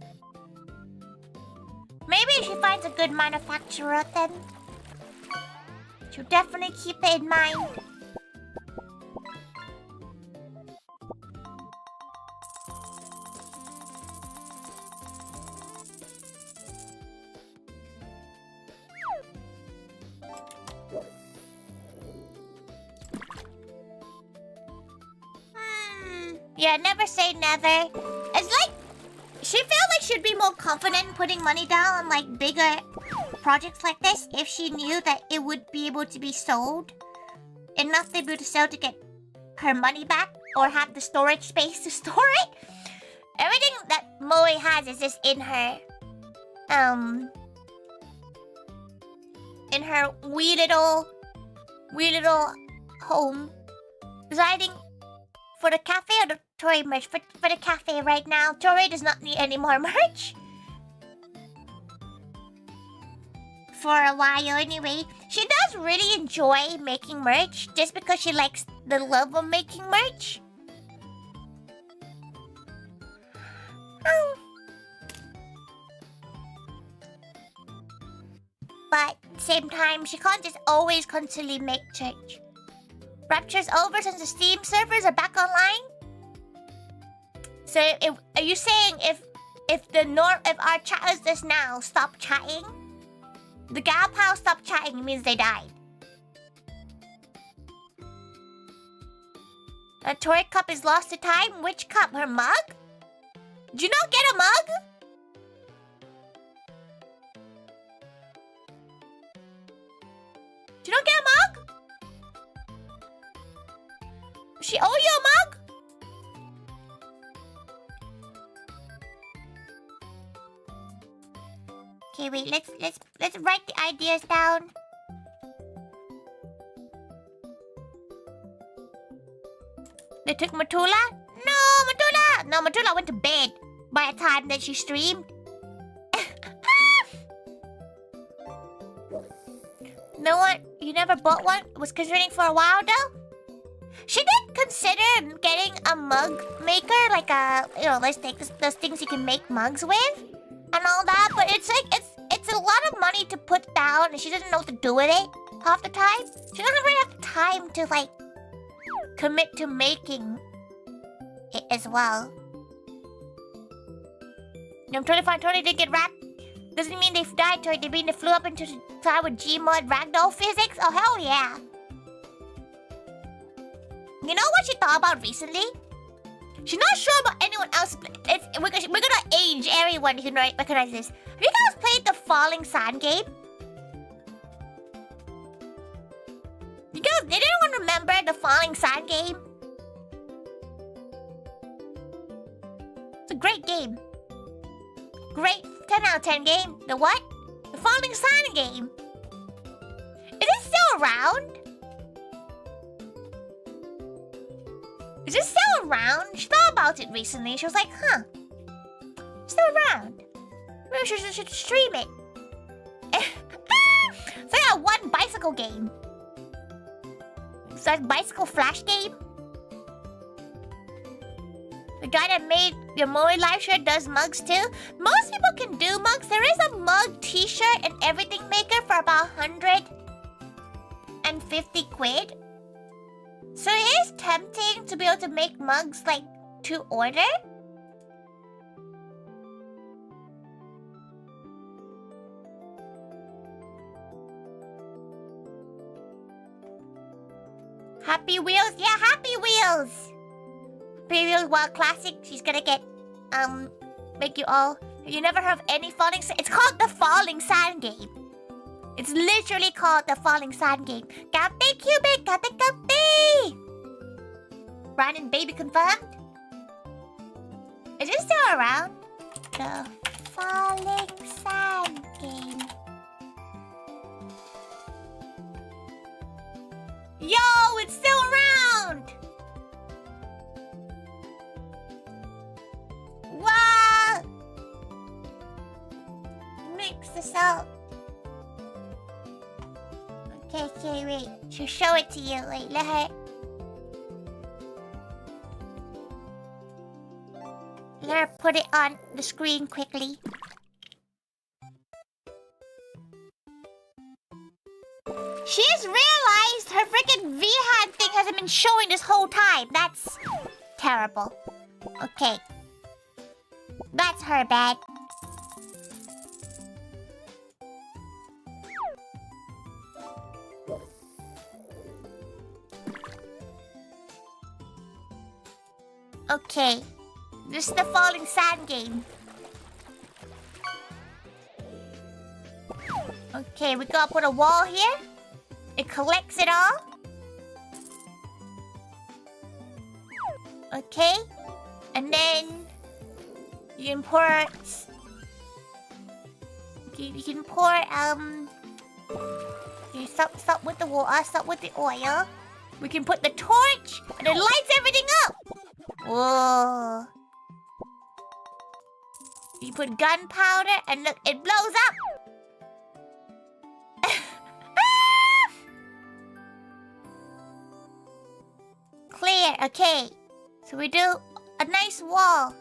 Maybe if she finds a good manufacturer, then she'll definitely keep it in mind. Yeah, never say never. It's like she felt like she'd be more confident putting money down on like bigger projects like this if she knew that it would be able to be sold. Enough to be able to sell to get her money back or have the storage space to store it. Everything that Moe has is just in her wee little home. Deciding for the cafe or the Tori merch? For the cafe right now. Tori does not need any more merch. For a while anyway. She does really enjoy making merch just because she likes the love of making merch. But at the same time, she can't just always constantly make merch. Rapture's over since the Steam servers are back online? So, are you saying if our chatters just now stop chatting, the gal pal stopped chatting means they died? A Tori cup is lost to time. Which cup? Her mug? Did you not get a mug? Did you not get a mug? She owe you a mug? Okay, wait. Let's write the ideas down. They took Matula? No, Matula! No, Matula went to bed by the time that she streamed. No one? You never bought one? Was considering for a while though? She did consider getting a mug maker? Like let's take those things you can make mugs with and all that. But it's like it's a lot of money to put down, and she doesn't know what to do with it half the time. She doesn't really have time to like commit to making it as well. I'm totally fine. Totally did get wrapped. Doesn't mean they've died, Tori. They mean they flew up into the sky with Gmod ragdoll physics. Oh hell yeah! You know what she thought about recently? She's not sure about anyone else. We're gonna age everyone who can recognize this. Have you guys played the Falling Sand game? You guys, did anyone remember the Falling Sand game? It's a great game. Great 10 out of 10 game. The what? The Falling Sand game. Is it still around? Is it still around? She thought about it recently. She was like, huh. Still around. Maybe she should stream it. It's like a one bicycle game. It's like bicycle flash game. The guy that made your Mori live shirt does mugs too. Most people can do mugs. There is a mug t-shirt and everything maker for about 150 quid. So it is tempting to be able to make mugs like to order. Happy Wheels? Yeah, Happy Wheels! Happy Wheels Wild Classic. She's gonna get, make you all... You never heard of any Falling Sand? It's called the Falling Sand game. It's literally called the Falling Sand game. Gate Cubic! Gate! Brandon Baby confirmed? Is it still around? The Falling Sand game. Yo, it's still around! Wow! Mix this out. Okay, wait. She'll show it to you. Wait, let her put it on the screen quickly. She's realized her freaking V-hand thing hasn't been showing this whole time. That's terrible. Okay. That's her bad. Okay. This is the Falling Sand game. Okay, we gotta put a wall here. It collects it all. Okay. And then you can pour okay, stop with the water, stop with the oil. We can put the torch and it lights everything up. Whoa. You put gunpowder and look, it blows up. Clear, okay. So we do a nice wall.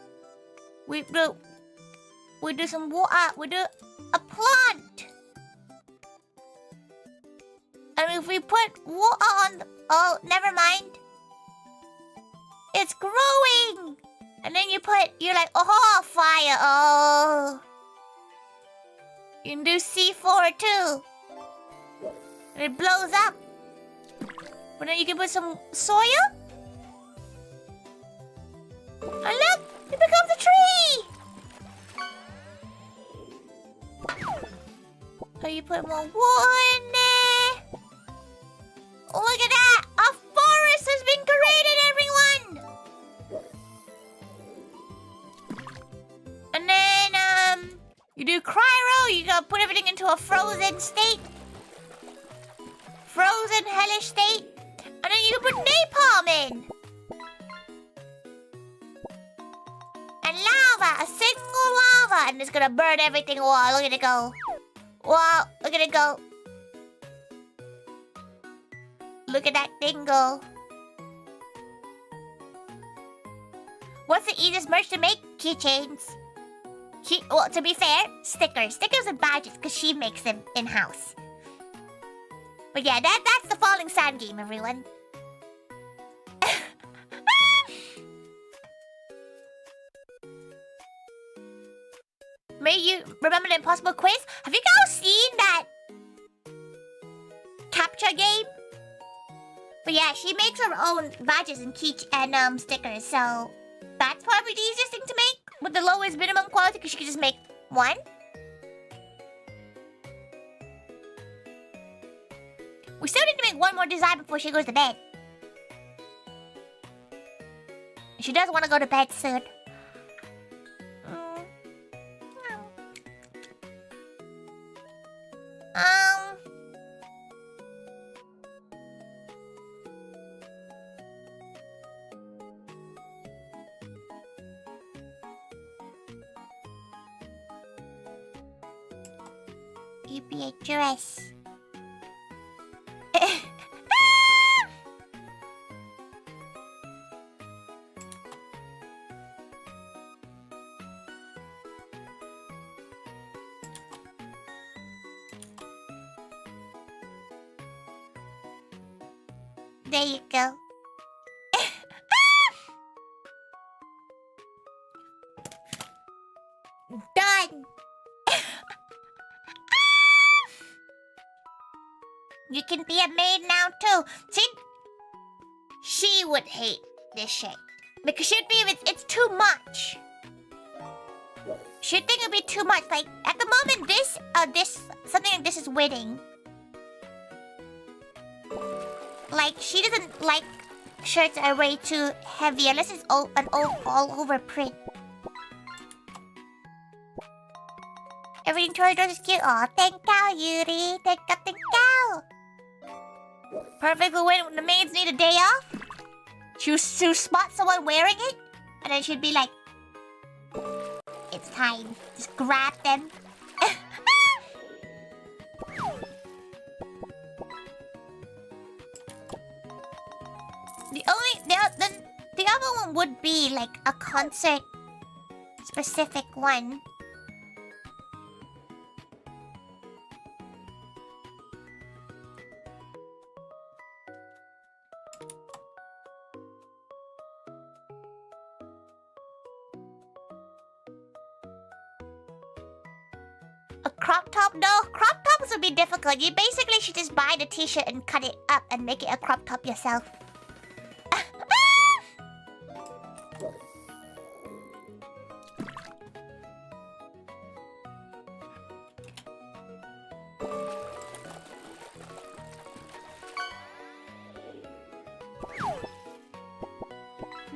We do some water. We do a plant. And if we put water on oh, never mind. It's growing. And then you're like, oh, fire. Oh. You can do C4 too. And it blows up. But then you can put some soil. And look, it becomes a tree. So you put more wood in there. Oh, look at that. A forest has been created, everyone. And then, you do cryo. You gotta put everything into a frozen state. Frozen hellish state. And then you can put napalm in. And lava, a single lava. And it's gonna burn everything. Wow, look at it go. Wow, look at it go. Look at that thing go. What's the easiest merch to make? Keychains. Well, to be fair, stickers. Stickers and badges, because she makes them in-house. But yeah, that's the Falling Sand game, everyone. May you remember the impossible quiz? Have you guys seen that capture game? But yeah, she makes her own badges and stickers, so that's probably the easiest thing to make with the lowest minimum quality, because she can just make one. We still need to make one more design before she goes to bed. She does want to go to bed soon. You be a dress. There you go. Done. You can be a maid now too. See, she would hate this shit because she'd be it's too much. She'd think it'd be too much. Like at the moment, this something like this is winning. Like she doesn't like shirts that are way too heavy unless it's all over print. Everything Tori does is cute. Aw, thank you, Yuri. Thank you. Perfectly when the maids need a day off. She'll spot someone wearing it, and then she'd be like, "It's time. Just grab them." The other one would be like a concert specific one. A crop top? No, crop tops would be difficult. You basically should just buy the t-shirt and cut it up and make it a crop top yourself.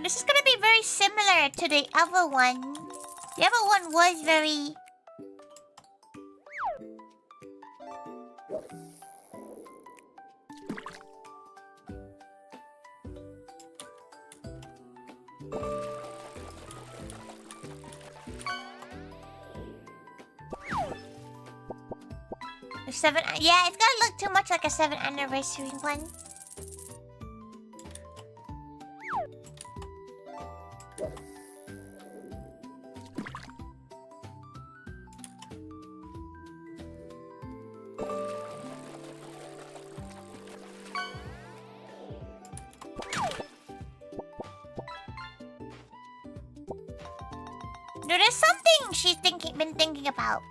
This is gonna be very similar to the other one. The other one was very... Yeah, it's gonna look too much like a 7th anniversary one. There is something she's been thinking about.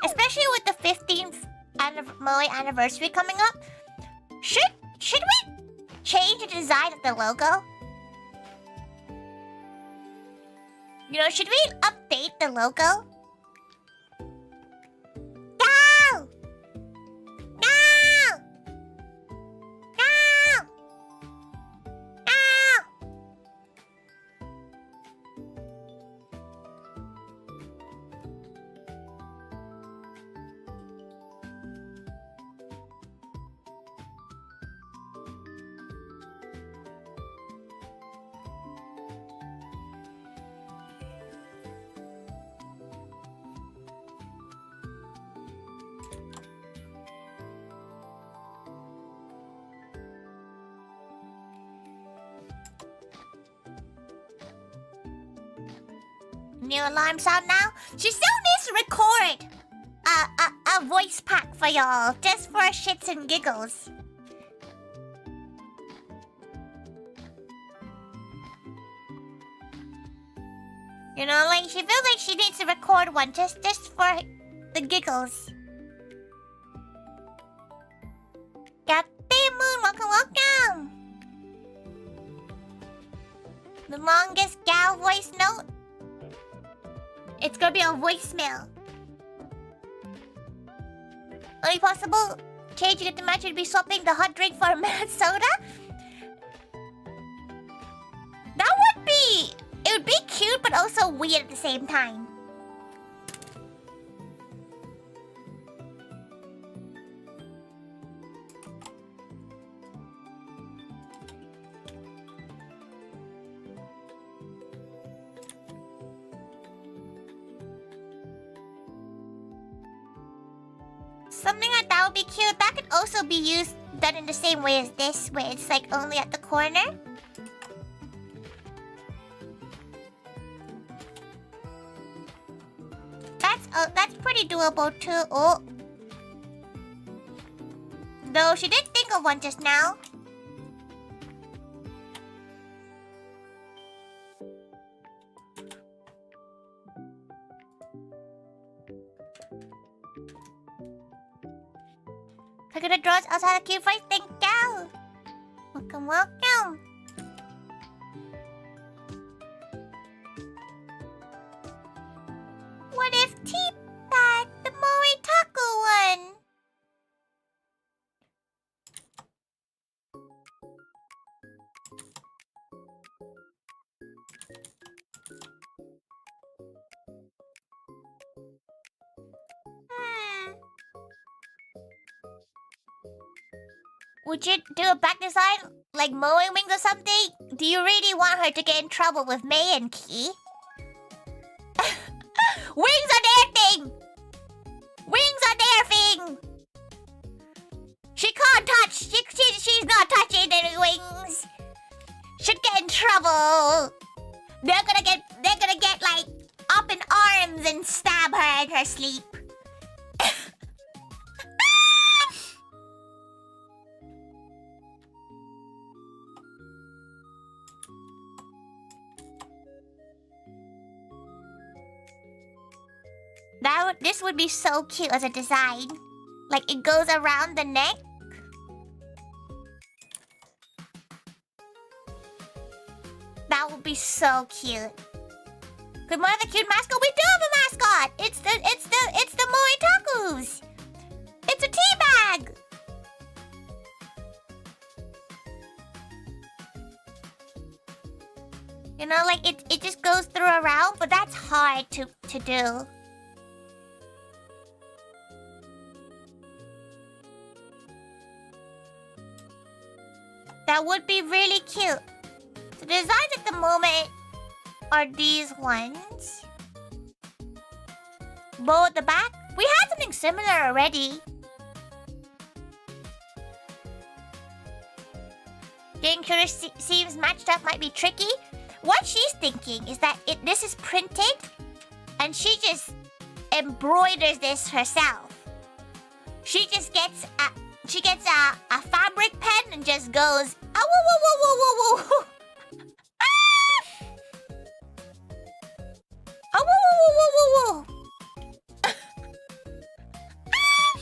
Especially with the 15th anniversary coming up. Should we change the design of the logo? You know, should we update the logo? No! No! No! No! new alarm sound now. She still needs to record a voice pack for y'all, just for shits and giggles. You know, like, she feels like she needs to record one just for the giggles. Captain Moon, welcome. The longest gal voice note. It's gonna be a voicemail. Only possible change you get to match would be swapping the hot drink for a mad soda? That would be... It would be cute, but also weird at the same time. Something like that would be cute. That could also be done in the same way as this, where it's like only at the corner. That's pretty doable too. Oh. Though she did think of one just now. Look at the drawers outside the cute face. Thank you. Welcome. What if Teabag, the Moritaku one? Would you do a back design like mowing wings or something? Do you really want her to get in trouble with May and Key? Wings are their thing! Wings are their thing! She can't touch! She's not touching any wings! Should get in trouble! They're gonna get like up in arms and stab her in her sleep. This would be so cute as a design. Like, it goes around the neck. That would be so cute. Could more of a cute mascot? We do have a mascot! It's the Moritakus! It's a Teabag! You know, like, it just goes through around, but that's hard to do. That would be really cute. The designs at the moment are these ones. Bow at the back. We had something similar already. Getting sure it seems matched up might be tricky. What she's thinking is that this is printed and she just embroiders this herself. She just gets a fabric pen and just goes, ah, woo, woo, woo, woo, woo, woo. Ah! Ah, woo, woo, woo, woo, woo. Ah!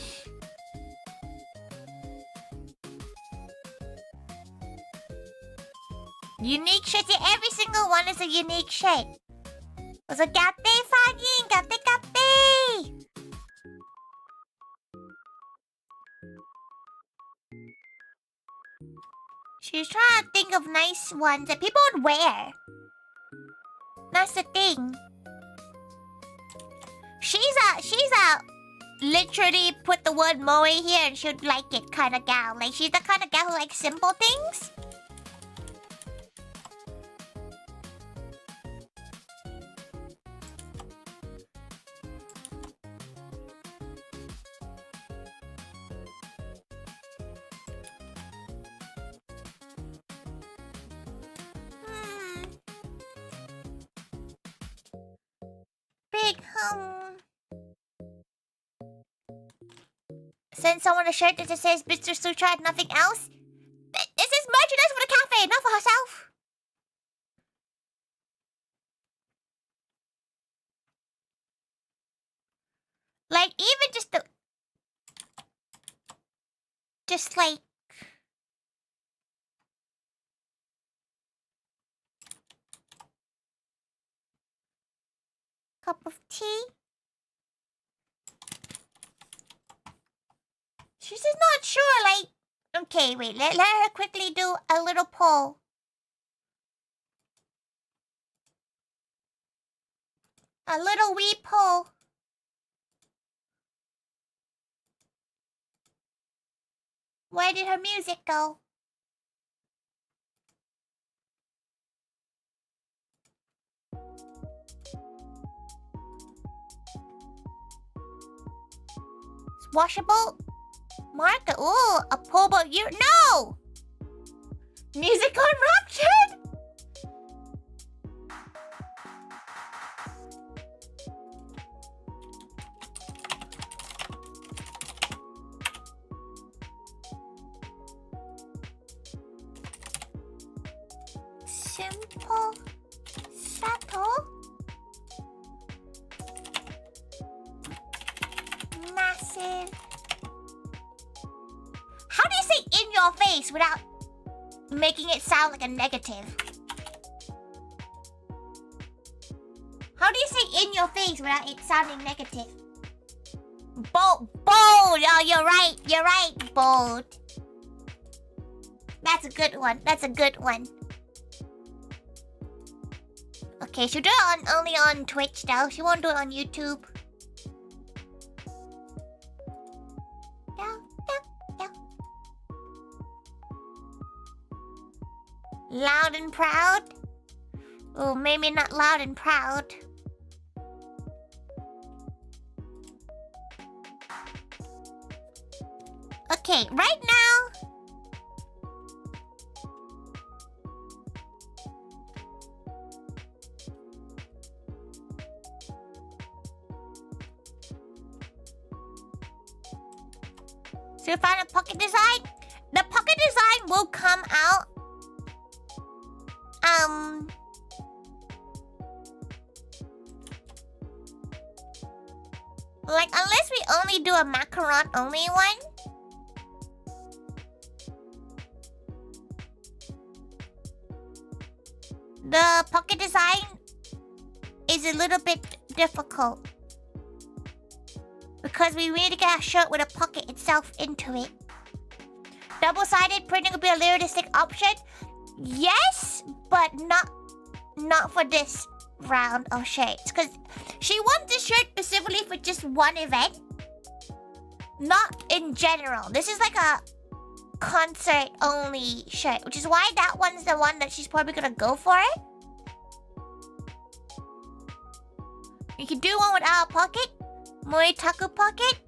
Unique shape. Every single one is a unique shape. So gatte, fagin, gatte. She's trying to think of nice ones that people would wear. That's the thing. She's a literally put the word moe here and she'd like it kind of gal. Like, she's the kind of gal who likes simple things. send someone a shirt that just says Mr. Sutra and nothing else. This is merchandise for the cafe, not for herself. Like, even just the... Just like... Cup of tea. She's just not sure, like... Okay, wait, let her quickly do a little poll. A little wee poll. Where did her music go? It's washable. Marker. Ooh, a poll about you. No! Music on Raptured? Simple. Subtle. Massive. How do you say in your face without making it sound like a negative? How do you say in your face without it sounding negative? Bold. Oh, you're right. You're right, bold. That's a good one. That's a good one. Okay, she'll do it only on Twitch though. She won't do it on YouTube. Yeah. Loud and proud? Oh, maybe not loud and proud. Okay, right now... So you found a pocket design? The pocket design will come out. Like, unless we only do a macaron only one. The pocket design is a little bit difficult. Because we need to get a shirt with a pocket itself into it. Double-sided printing would be a realistic option. Yes, but not for this round of shirts. Because she wants this shirt specifically for just one event. Not in general. This is like a concert-only shirt. Which is why that one's the one that she's probably going to go for it. You can do one without a pocket. Moritaku pocket?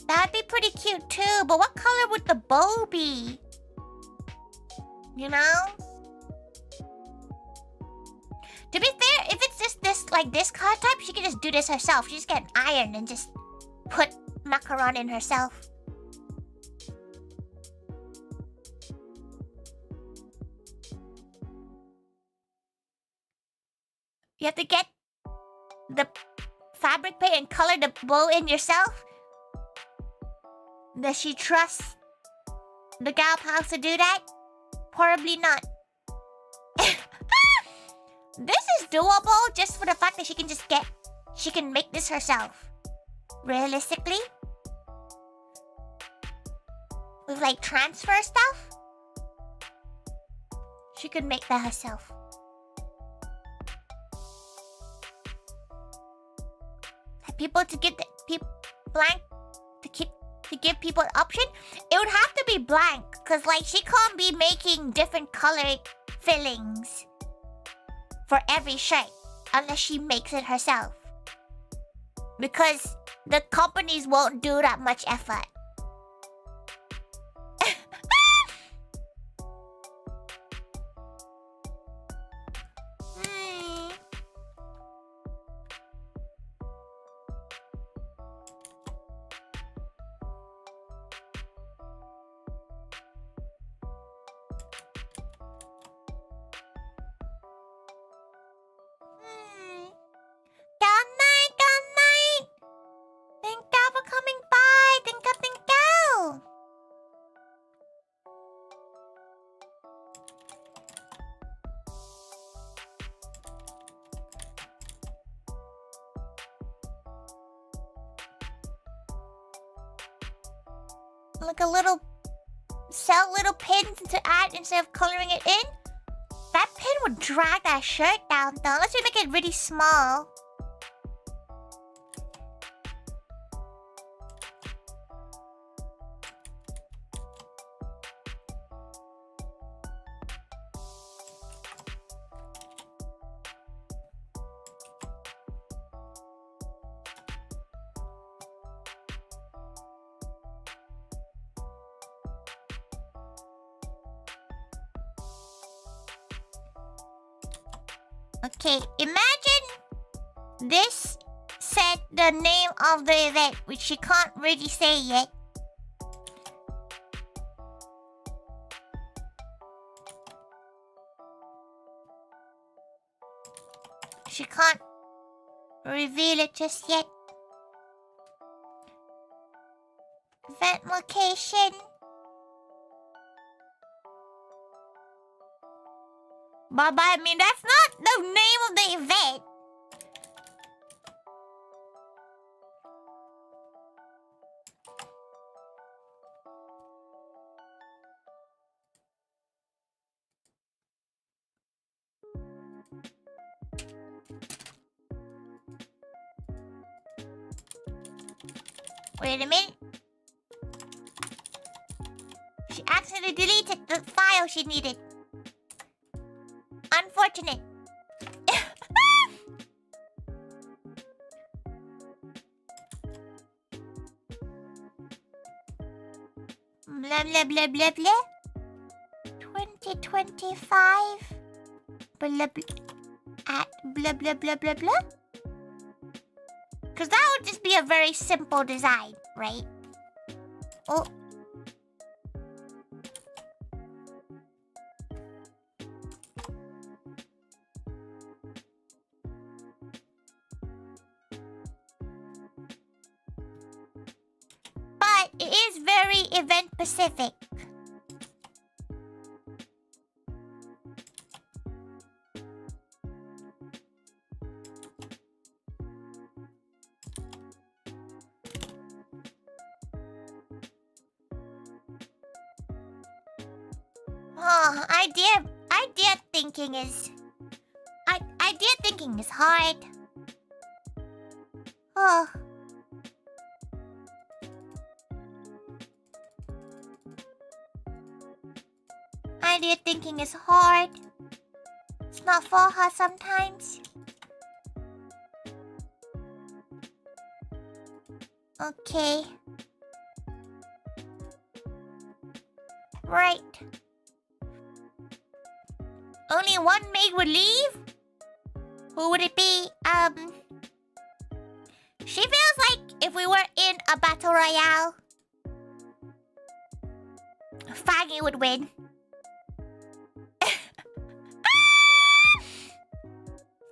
That'd be pretty cute too, but what color would the bow be? You know? To be fair, if it's just this color type, she can just do this herself. She just get an iron and just put macaron in herself. You have to get the fabric paint and color the bow in yourself? Does she trust the gal pals to do that? Probably not. This is doable just for the fact that she can make this herself. Realistically. With like transfer stuff. She could make that herself. People to get the blank to give people an option, it would have to be blank because like she can't be making different colored fillings for every shirt unless she makes it herself because the companies won't do that much effort. like a little sell little pins to add instead of coloring it in. That pin would drag that shirt down though, unless we make it really small. Okay, imagine this said the name of the event, which she can't really say yet. She can't reveal it just yet. Event location. But I mean, that's not the name of the event. Wait a minute. She accidentally deleted the file she needed. Unfortunate. Blah blah blah blah blah. 2025. Blah blah. At blah blah blah blah blah. Because that would just be a very simple design, right? Oh. But it is very event specific. Oh, idea thinking is hard. Oh. Idea thinking is hard. It's not for her sometimes. Okay. Right. Only one maid would leave? Who would it be? She feels like if we were in a battle royale, Faggy would win.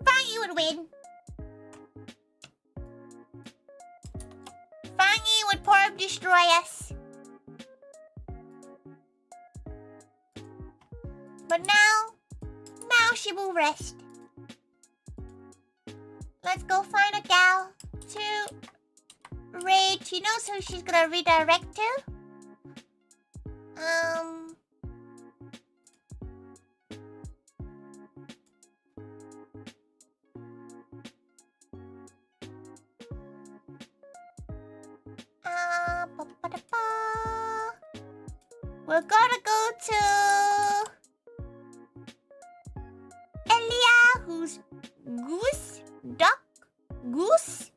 Faggy would win. Faggy would probably destroy us. But now she will rest. Let's go find a gal to raid. She knows who she's gonna redirect to. We're gonna go to Elia, who's goose, duck, goose,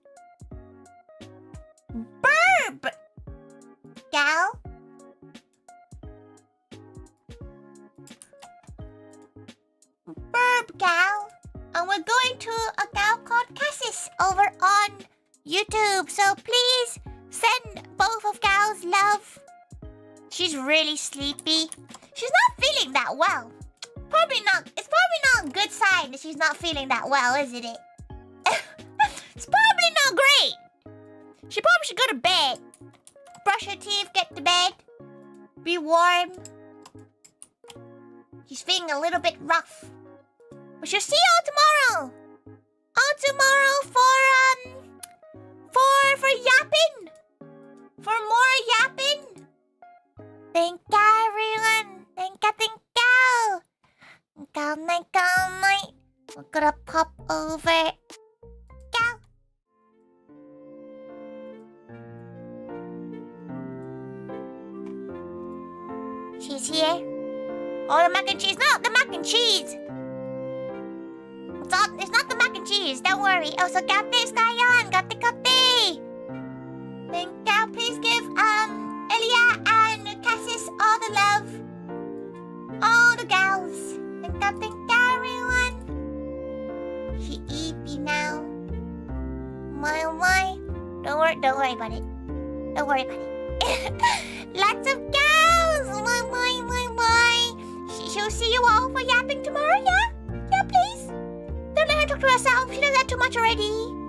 burb, gal. Burb gal. And we're going to a gal called Cassis over on YouTube. So please send both of gal's love. She's really sleepy. She's not feeling that well. Probably not. It's probably not a good sign that she's not feeling that well, isn't it? It's probably not great. She probably should go to bed. Brush her teeth, get to bed. Be warm. She's feeling a little bit rough. We shall see you all tomorrow. All tomorrow for yapping. For more yapping. Thank you, everyone. Thank you, thank you. Good night, good night. We're gonna pop over. Go. She's here. Oh, the mac and cheese. No, the mac and cheese. It's not the mac and cheese. Don't worry. Oh, so got this guy on. Got the. Thank you. Please give Elia and Cassis all the love. All the gals. Thank you, everyone. She eepy now. My. Don't worry about it. Don't worry about it. Lots of gals. My. She'll see you all for yapping tomorrow, yeah? Yeah, please. Don't let her talk to herself. She does that too much already.